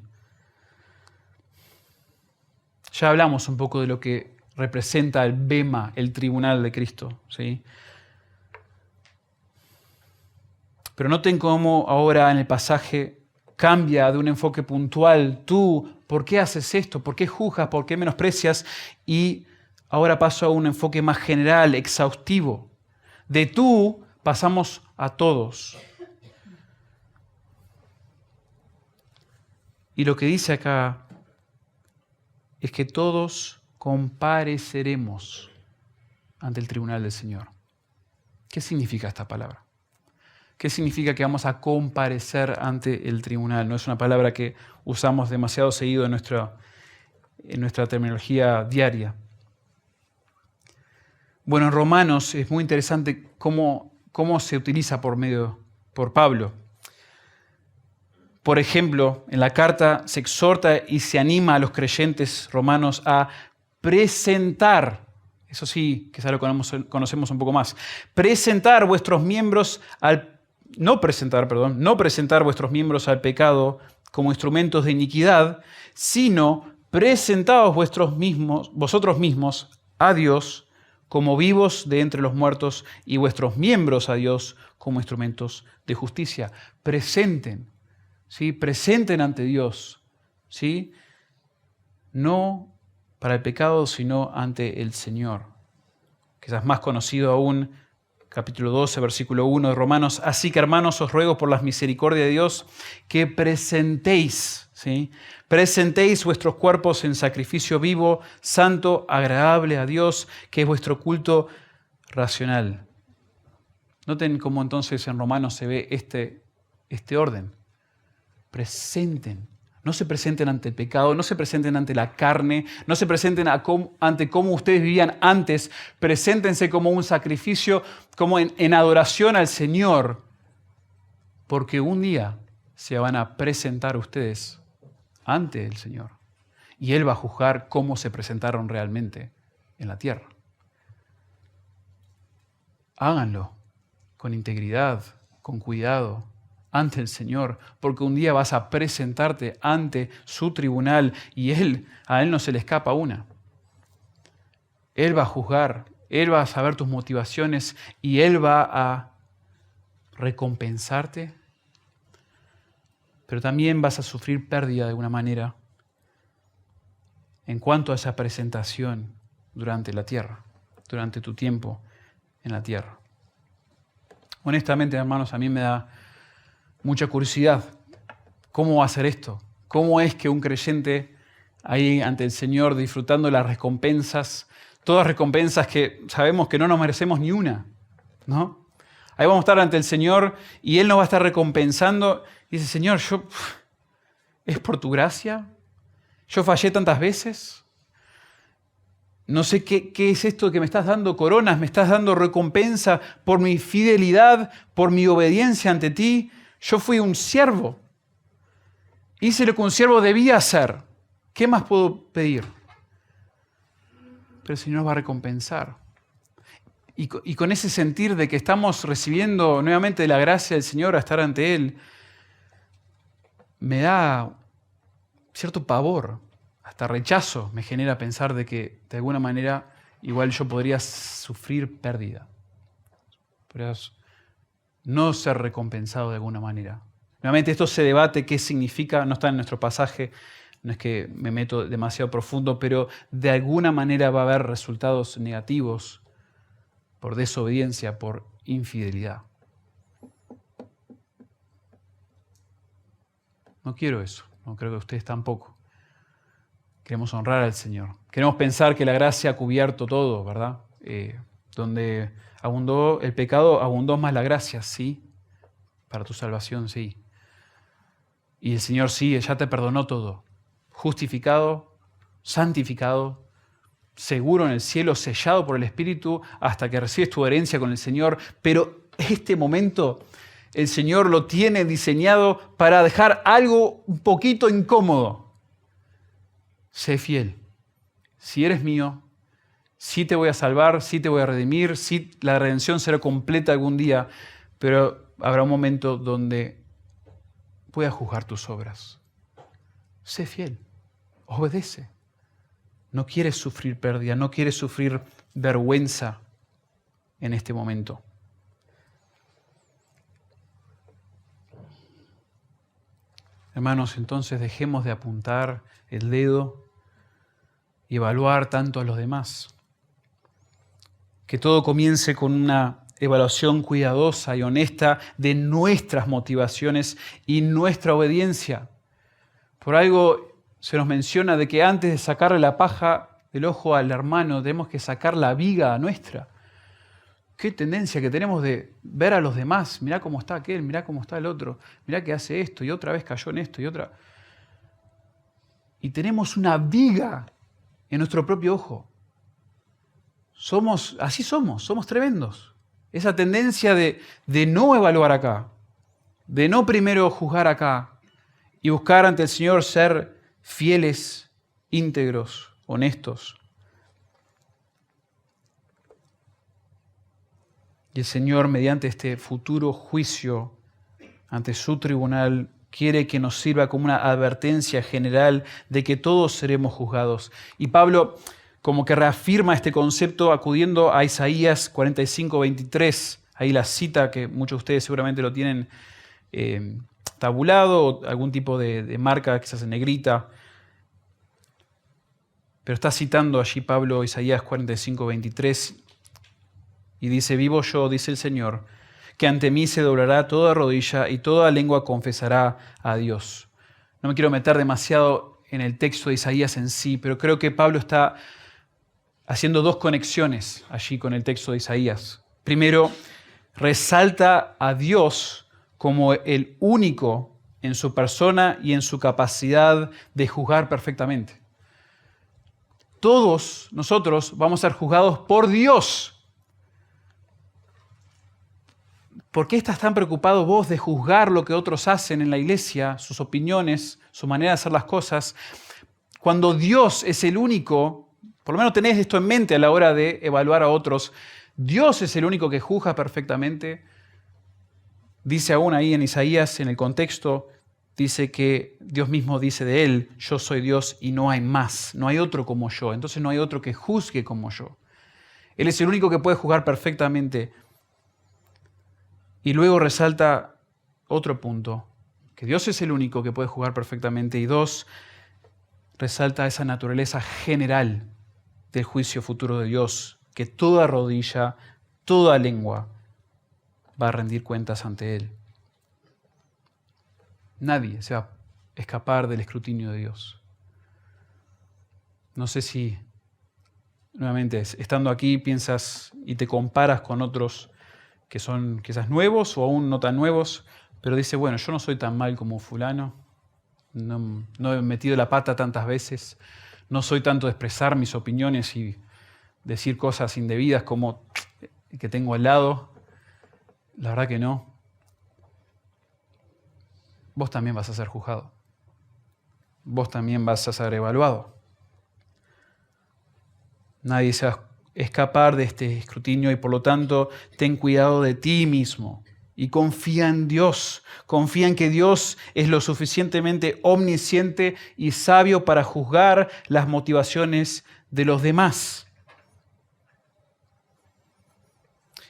Speaker 1: Ya hablamos un poco de lo que representa el bema, el tribunal de Cristo, ¿sí? Pero noten cómo ahora en el pasaje cambia de un enfoque puntual. Tú, ¿por qué haces esto? ¿Por qué juzgas? ¿Por qué menosprecias? Y ahora paso a un enfoque más general, exhaustivo. De tú pasamos a todos. Y lo que dice acá es que todos compareceremos ante el tribunal del Señor. ¿Qué significa esta palabra? ¿Qué significa que vamos a comparecer ante el tribunal? No es una palabra que usamos demasiado seguido en nuestra terminología diaria. Bueno, en Romanos es muy interesante cómo se utiliza por Pablo. Por ejemplo, en la carta se exhorta y se anima a los creyentes romanos a presentar, eso sí, que es algo que conocemos un poco más, no presentar vuestros miembros al pecado como instrumentos de iniquidad, sino presentaos vosotros mismos a Dios como vivos de entre los muertos y vuestros miembros a Dios como instrumentos de justicia. Presenten, ¿sí? Presenten ante Dios, ¿sí? No para el pecado, sino ante el Señor. Quizás más conocido aún, capítulo 12, versículo 1 de Romanos. Así que, hermanos, os ruego por la misericordia de Dios que presentéis, ¿sí? Presentéis vuestros cuerpos en sacrificio vivo, santo, agradable a Dios, que es vuestro culto racional. Noten cómo entonces en Romanos se ve este orden. Presenten. No se presenten ante el pecado, no se presenten ante la carne, no se presenten ante cómo ustedes vivían antes. Preséntense como un sacrificio, como en adoración al Señor, porque un día se van a presentar ustedes ante el Señor y Él va a juzgar cómo se presentaron realmente en la tierra. Háganlo con integridad, con cuidado, ante el Señor, porque un día vas a presentarte ante su tribunal y a Él no se le escapa una. Él va a juzgar, Él va a saber tus motivaciones y Él va a recompensarte, pero también vas a sufrir pérdida de alguna manera en cuanto a esa presentación durante la tierra, durante tu tiempo en la tierra. Honestamente, hermanos, a mí me da mucha curiosidad. ¿Cómo va a ser esto? ¿Cómo es que un creyente ahí ante el Señor disfrutando las recompensas, todas recompensas que sabemos que no nos merecemos ni una, ¿no? Ahí vamos a estar ante el Señor y Él nos va a estar recompensando. Y dice, Señor, ¿es por tu gracia? ¿Yo fallé tantas veces? No sé qué es esto que me estás dando coronas, me estás dando recompensa por mi fidelidad, por mi obediencia ante ti. Yo fui un siervo. Hice lo que un siervo debía hacer. ¿Qué más puedo pedir? Pero el Señor nos va a recompensar. Y con ese sentir de que estamos recibiendo nuevamente la gracia del Señor a estar ante Él, me da cierto pavor, hasta rechazo me genera pensar de que de alguna manera igual yo podría sufrir pérdida. Podría no ser recompensado de alguna manera. Nuevamente esto se debate qué significa, no está en nuestro pasaje, no es que me meto demasiado profundo, pero de alguna manera va a haber resultados negativos por desobediencia, por infidelidad. No quiero eso, no creo que ustedes tampoco. Queremos honrar al Señor. Queremos pensar que la gracia ha cubierto todo, ¿verdad? Donde abundó el pecado, abundó más la gracia, sí. Para tu salvación, sí. Y el Señor sí, ya te perdonó todo. Justificado, santificado, seguro en el cielo, sellado por el Espíritu, hasta que recibes tu herencia con el Señor. Pero este momento el Señor lo tiene diseñado para dejar algo un poquito incómodo. Sé fiel. Si eres mío, sí te voy a salvar, sí te voy a redimir, sí la redención será completa algún día, pero habrá un momento donde voy a juzgar tus obras. Sé fiel, obedece. no quieres sufrir pérdida, no quieres sufrir vergüenza en este momento. Hermanos, entonces dejemos de apuntar el dedo y evaluar tanto a los demás. Que todo comience con una evaluación cuidadosa y honesta de nuestras motivaciones y nuestra obediencia. Por algo se nos menciona de que antes de sacarle la paja del ojo al hermano, tenemos que sacar la viga nuestra. Qué tendencia que tenemos de ver a los demás. Mirá cómo está aquel, mirá cómo está el otro. Mirá que hace esto y otra vez cayó en esto y otra. Y tenemos una viga en nuestro propio ojo. Así somos tremendos. Esa tendencia de no evaluar acá, de no primero juzgar acá y buscar ante el Señor ser fieles, íntegros, honestos. Y el Señor, mediante este futuro juicio ante su tribunal, quiere que nos sirva como una advertencia general de que todos seremos juzgados. Y Pablo como que reafirma este concepto acudiendo a Isaías 45:23. Ahí la cita que muchos de ustedes seguramente lo tienen tabulado, o algún tipo de marca quizás en negrita. Pero está citando allí Pablo Isaías 45:23 y dice: vivo yo, dice el Señor, que ante mí se doblará toda rodilla y toda lengua confesará a Dios. No me quiero meter demasiado en el texto de Isaías en sí, pero creo que Pablo está haciendo dos conexiones allí con el texto de Isaías. Primero, resalta a Dios como el único en su persona y en su capacidad de juzgar perfectamente. Todos nosotros vamos a ser juzgados por Dios. ¿Por qué estás tan preocupado vos de juzgar lo que otros hacen en la iglesia, sus opiniones, su manera de hacer las cosas, cuando Dios es el único? Por lo menos tenés esto en mente a la hora de evaluar a otros. Dios es el único que juzga perfectamente. Dice aún ahí en Isaías, en el contexto, dice que Dios mismo dice de él: yo soy Dios y no hay más, no hay otro como yo. Entonces no hay otro que juzgue como yo. Él es el único que puede juzgar perfectamente. Y luego resalta otro punto, que Dios es el único que puede juzgar perfectamente. Y dos, resalta esa naturaleza general del juicio futuro de Dios, que toda rodilla, toda lengua va a rendir cuentas ante Él. Nadie se va a escapar del escrutinio de Dios. No sé si, nuevamente, estando aquí, piensas y te comparas con otros que son quizás nuevos o aún no tan nuevos, pero dice: bueno, yo no soy tan mal como fulano, no he metido la pata tantas veces, no soy tanto de expresar mis opiniones y decir cosas indebidas como el que tengo al lado. La verdad que no. Vos también vas a ser juzgado. Vos también vas a ser evaluado. Nadie se va a escapar de este escrutinio y por lo tanto ten cuidado de ti mismo y confía en Dios. Confía en que Dios es lo suficientemente omnisciente y sabio para juzgar las motivaciones de los demás.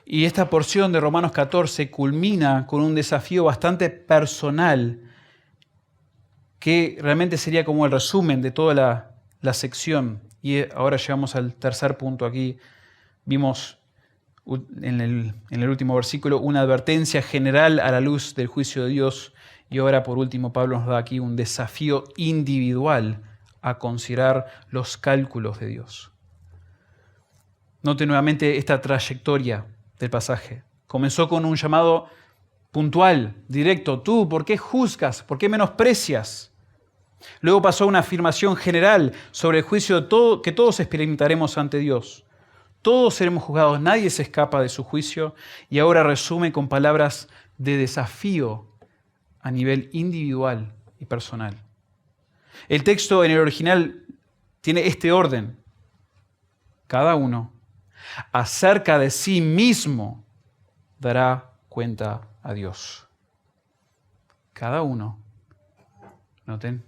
Speaker 1: Y esta porción de Romanos 14 culmina con un desafío bastante personal que realmente sería como el resumen de toda la sección. Y ahora llegamos al tercer punto aquí. Vimos en el último versículo una advertencia general a la luz del juicio de Dios. Y ahora por último Pablo nos da aquí un desafío individual a considerar los cálculos de Dios. Note nuevamente esta trayectoria del pasaje. Comenzó con un llamado puntual, directo. Tú, ¿por qué juzgas? ¿Por qué menosprecias? Luego pasó a una afirmación general sobre el juicio de que todos experimentaremos ante Dios. Todos seremos juzgados, nadie se escapa de su juicio. Y ahora resume con palabras de desafío a nivel individual y personal. El texto en el original tiene este orden. Cada uno acerca de sí mismo dará cuenta a Dios. Cada uno, noten,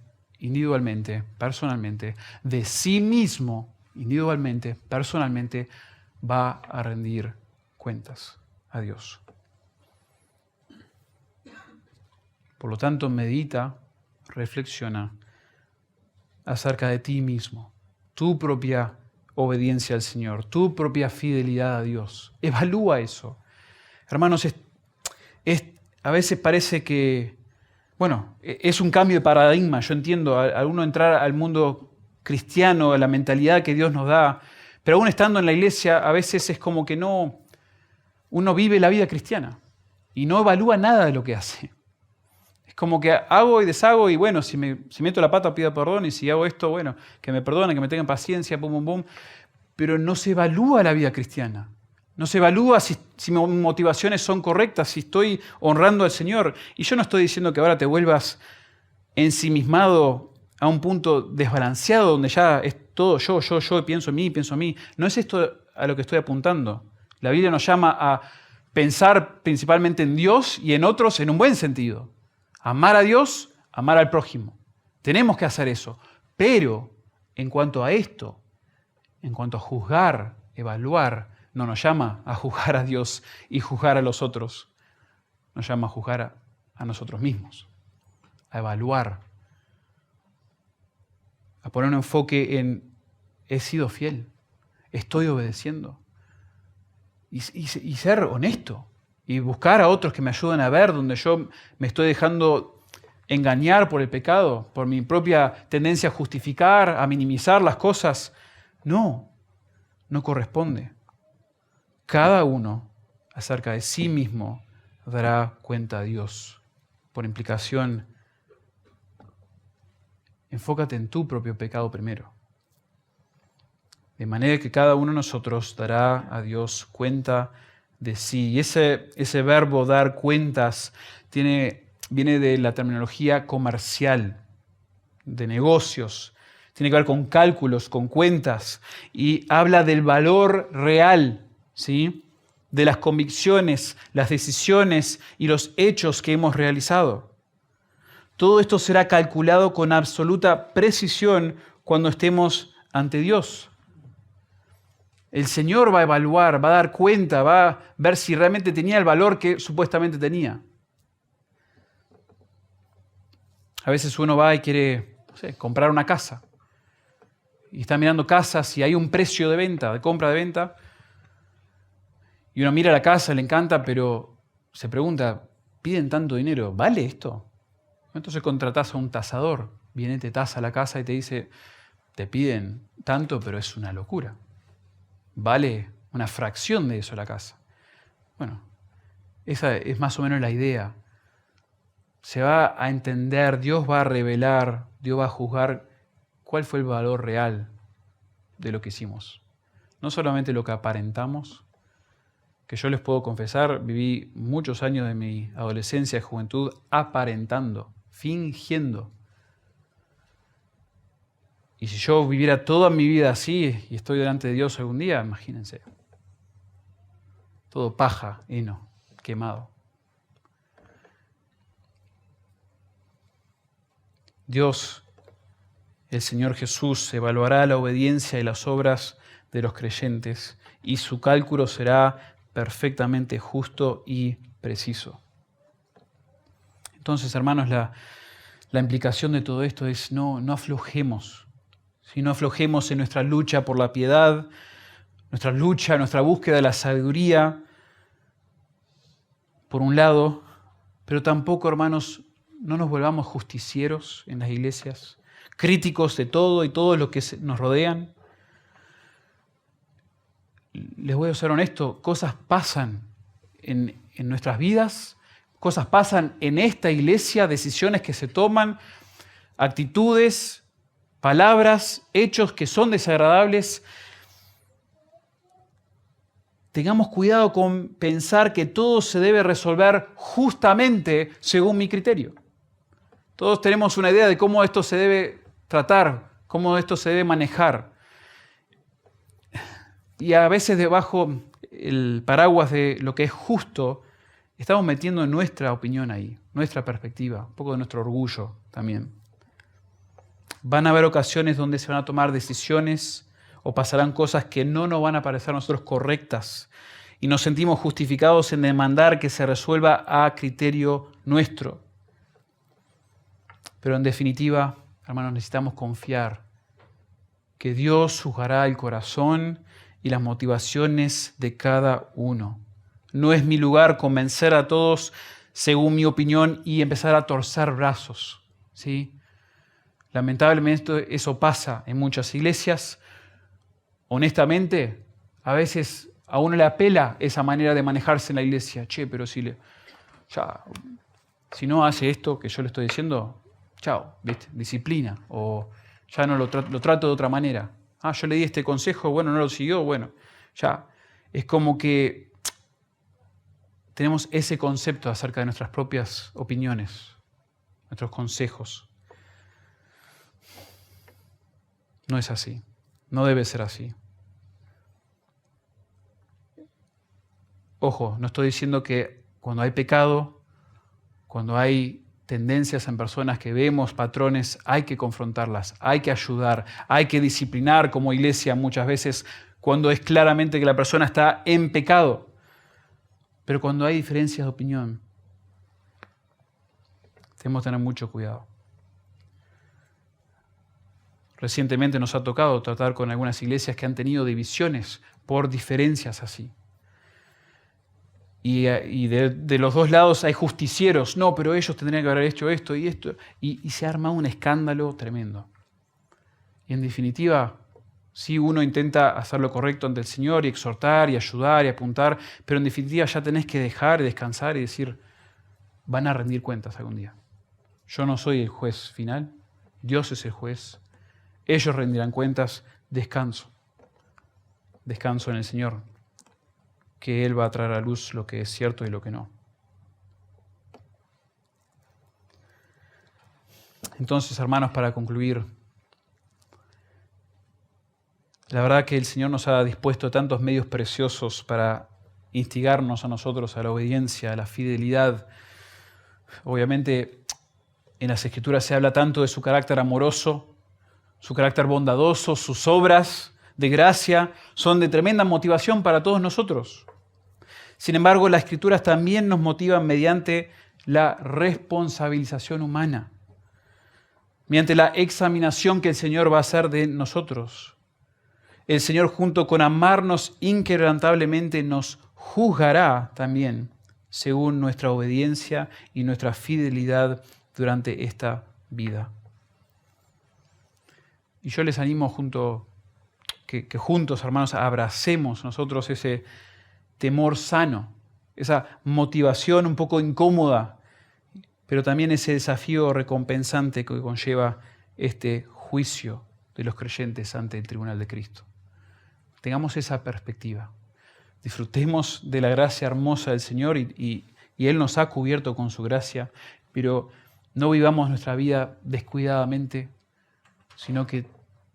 Speaker 1: individualmente, personalmente, de sí mismo, individualmente, personalmente, va a rendir cuentas a Dios. Por lo tanto, medita, reflexiona acerca de ti mismo, tu propia obediencia al Señor, tu propia fidelidad a Dios. Evalúa eso. Hermanos, a veces parece que, es un cambio de paradigma. Yo entiendo, al uno entrar al mundo cristiano, a la mentalidad que Dios nos da, pero aún estando en la iglesia, a veces es como que uno vive la vida cristiana y no evalúa nada de lo que hace. Es como que hago y deshago y si meto la pata pido perdón y si hago esto, que me perdonen, que me tengan paciencia, pum, pum, pum. Pero no se evalúa la vida cristiana. No se evalúa si mis motivaciones son correctas, si estoy honrando al Señor. Y yo no estoy diciendo que ahora te vuelvas ensimismado a un punto desbalanceado donde ya es todo yo, pienso en mí. No es esto a lo que estoy apuntando. La Biblia nos llama a pensar principalmente en Dios y en otros en un buen sentido. Amar a Dios, amar al prójimo. Tenemos que hacer eso. Pero en cuanto a esto, en cuanto a juzgar, evaluar, no nos llama a juzgar a Dios y juzgar a los otros. Nos llama a juzgar a nosotros mismos, a evaluar, a poner un enfoque en he sido fiel, estoy obedeciendo. Y ser honesto y buscar a otros que me ayuden a ver donde yo me estoy dejando engañar por el pecado, por mi propia tendencia a justificar, a minimizar las cosas. No corresponde. Cada uno acerca de sí mismo dará cuenta a Dios. Por implicación, enfócate en tu propio pecado primero. De manera que cada uno de nosotros dará a Dios cuenta de sí. Y ese verbo dar cuentas viene de la terminología comercial, de negocios. Tiene que ver con cálculos, con cuentas. Y habla del valor real, ¿sí?, de las convicciones, las decisiones y los hechos que hemos realizado. Todo esto será calculado con absoluta precisión cuando estemos ante Dios. El Señor va a evaluar, va a dar cuenta, va a ver si realmente tenía el valor que supuestamente tenía. A veces uno va y quiere, comprar una casa. Y está mirando casas y hay un precio de venta, de compra de venta. Y uno mira la casa, le encanta, pero se pregunta, ¿piden tanto dinero? ¿Vale esto? Entonces contratás a un tasador. Viene, te tasa la casa y te dice, te piden tanto, pero es una locura. Vale una fracción de eso la casa. Esa es más o menos la idea. Se va a entender, Dios va a revelar, Dios va a juzgar cuál fue el valor real de lo que hicimos. No solamente lo que aparentamos, que yo les puedo confesar, viví muchos años de mi adolescencia y juventud aparentando, fingiendo. Y si yo viviera toda mi vida así y estoy delante de Dios algún día, imagínense. Todo paja, heno, quemado. Dios, el Señor Jesús, evaluará la obediencia y las obras de los creyentes y su cálculo será perfectamente justo y preciso. Entonces, hermanos, la implicación de todo esto es no aflojemos. Si no aflojemos en nuestra lucha por la piedad, nuestra búsqueda de la sabiduría, por un lado, pero tampoco, hermanos, no nos volvamos justicieros en las iglesias, críticos de todo y todo lo que nos rodean. Les voy a ser honesto, cosas pasan en nuestras vidas, cosas pasan en esta iglesia, decisiones que se toman, actitudes, palabras, hechos que son desagradables. Tengamos cuidado con pensar que todo se debe resolver justamente según mi criterio. Todos tenemos una idea de cómo esto se debe tratar, cómo esto se debe manejar. Y a veces debajo el paraguas de lo que es justo, estamos metiendo nuestra opinión ahí, nuestra perspectiva, un poco de nuestro orgullo también. Van a haber ocasiones donde se van a tomar decisiones o pasarán cosas que no nos van a parecer a nosotros correctas y nos sentimos justificados en demandar que se resuelva a criterio nuestro. Pero en definitiva, hermanos, necesitamos confiar que Dios juzgará el corazón y las motivaciones de cada uno. No es mi lugar convencer a todos según mi opinión y empezar a torcer brazos, ¿sí? Lamentablemente eso pasa en muchas iglesias. Honestamente, a veces a uno le apela esa manera de manejarse en la iglesia. Che, pero si no hace esto que yo le estoy diciendo, chao, ¿viste? Disciplina. O ya no lo trato de otra manera. Yo le di este consejo, bueno, no lo siguió, bueno, ya. Es como que tenemos ese concepto acerca de nuestras propias opiniones, nuestros consejos. No es así. No debe ser así. Ojo, no estoy diciendo que cuando hay pecado, cuando hay tendencias en personas que vemos patrones, hay que confrontarlas, hay que ayudar, hay que disciplinar como iglesia muchas veces cuando es claramente que la persona está en pecado. Pero cuando hay diferencias de opinión, tenemos que tener mucho cuidado. Recientemente nos ha tocado tratar con algunas iglesias que han tenido divisiones por diferencias así. Y de los dos lados hay justicieros. No, pero ellos tendrían que haber hecho esto y esto. Y se ha armado un escándalo tremendo. Y en definitiva, sí, uno intenta hacer lo correcto ante el Señor y exhortar y ayudar y apuntar, pero en definitiva ya tenés que dejar y descansar y decir, van a rendir cuentas algún día. Yo no soy el juez final, Dios es el juez. Ellos rendirán cuentas, descanso. Descanso en el Señor, que Él va a traer a luz lo que es cierto y lo que no. Entonces, hermanos, para concluir, la verdad que el Señor nos ha dispuesto tantos medios preciosos para instigarnos a nosotros a la obediencia, a la fidelidad. Obviamente, en las Escrituras se habla tanto de su carácter amoroso, su carácter bondadoso, sus obras de gracia son de tremenda motivación para todos nosotros. Sin embargo, las Escrituras también nos motivan mediante la responsabilización humana, mediante la examinación que el Señor va a hacer de nosotros. El Señor, junto con amarnos inquebrantablemente, nos juzgará también según nuestra obediencia y nuestra fidelidad durante esta vida. Y yo les animo que juntos, hermanos, abracemos nosotros ese temor sano, esa motivación un poco incómoda, pero también ese desafío recompensante que conlleva este juicio de los creyentes ante el tribunal de Cristo. Tengamos esa perspectiva. Disfrutemos de la gracia hermosa del Señor y Él nos ha cubierto con su gracia, pero no vivamos nuestra vida descuidadamente, sino que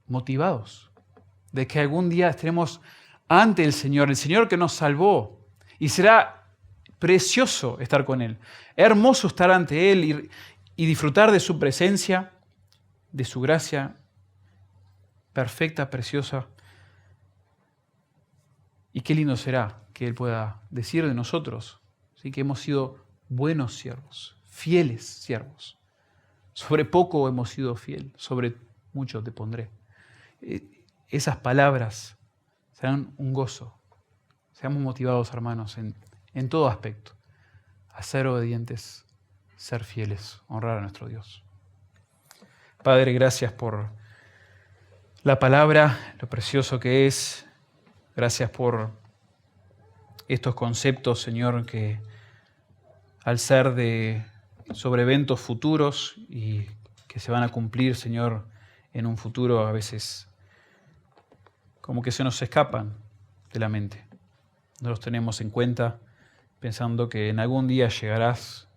Speaker 1: motivados de que algún día estaremos ante el Señor que nos salvó, y será precioso estar con Él, hermoso estar ante Él y disfrutar de su presencia, de su gracia perfecta, preciosa. Y qué lindo será que Él pueda decir de nosotros, ¿sí?, que hemos sido buenos siervos, fieles siervos. Sobre poco hemos sido fiel, sobre mucho te pondré. Esas palabras serán un gozo. Seamos motivados, hermanos, en todo aspecto, a ser obedientes, ser fieles, honrar a nuestro Dios. Padre, gracias por la palabra, lo precioso que es. Gracias por estos conceptos, Señor, que al ser sobre eventos futuros y que se van a cumplir, Señor, en un futuro, a veces como que se nos escapan de la mente. No los tenemos en cuenta, pensando que en algún día llegarás,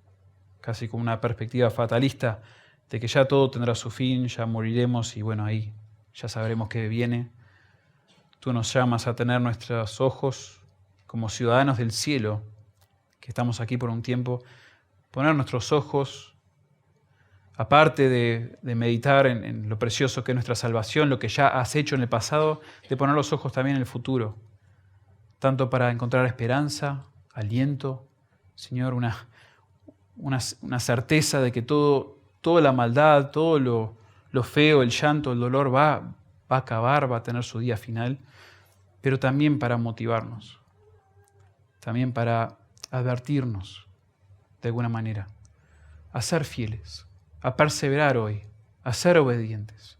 Speaker 1: casi con una perspectiva fatalista, de que ya todo tendrá su fin, ya moriremos y bueno, ahí ya sabremos qué viene. Tú nos llamas a tener nuestros ojos como ciudadanos del cielo, que estamos aquí por un tiempo, poner nuestros ojos aparte de meditar en lo precioso que es nuestra salvación, lo que ya has hecho en el pasado, de poner los ojos también en el futuro, tanto para encontrar esperanza, aliento, Señor, una certeza de que toda la maldad, todo lo feo, el llanto, el dolor va a acabar, va a tener su día final, pero también para motivarnos, también para advertirnos de alguna manera, a ser fieles, a perseverar hoy, a ser obedientes.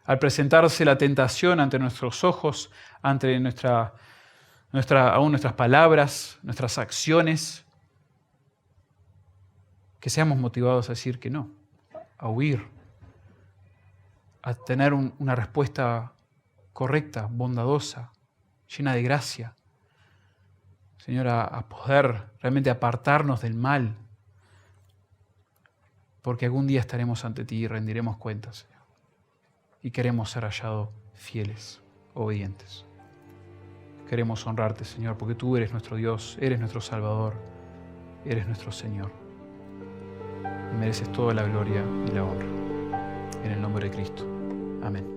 Speaker 1: Al presentarse la tentación ante nuestros ojos, ante aún nuestras palabras, nuestras acciones, que seamos motivados a decir que no, a huir, a tener una respuesta correcta, bondadosa, llena de gracia. Señor, a poder realmente apartarnos del mal, porque algún día estaremos ante ti y rendiremos cuentas, Señor. Y queremos ser hallados fieles, obedientes. Queremos honrarte, Señor, porque tú eres nuestro Dios, eres nuestro Salvador, eres nuestro Señor. Y mereces toda la gloria y la honra. En el nombre de Cristo. Amén.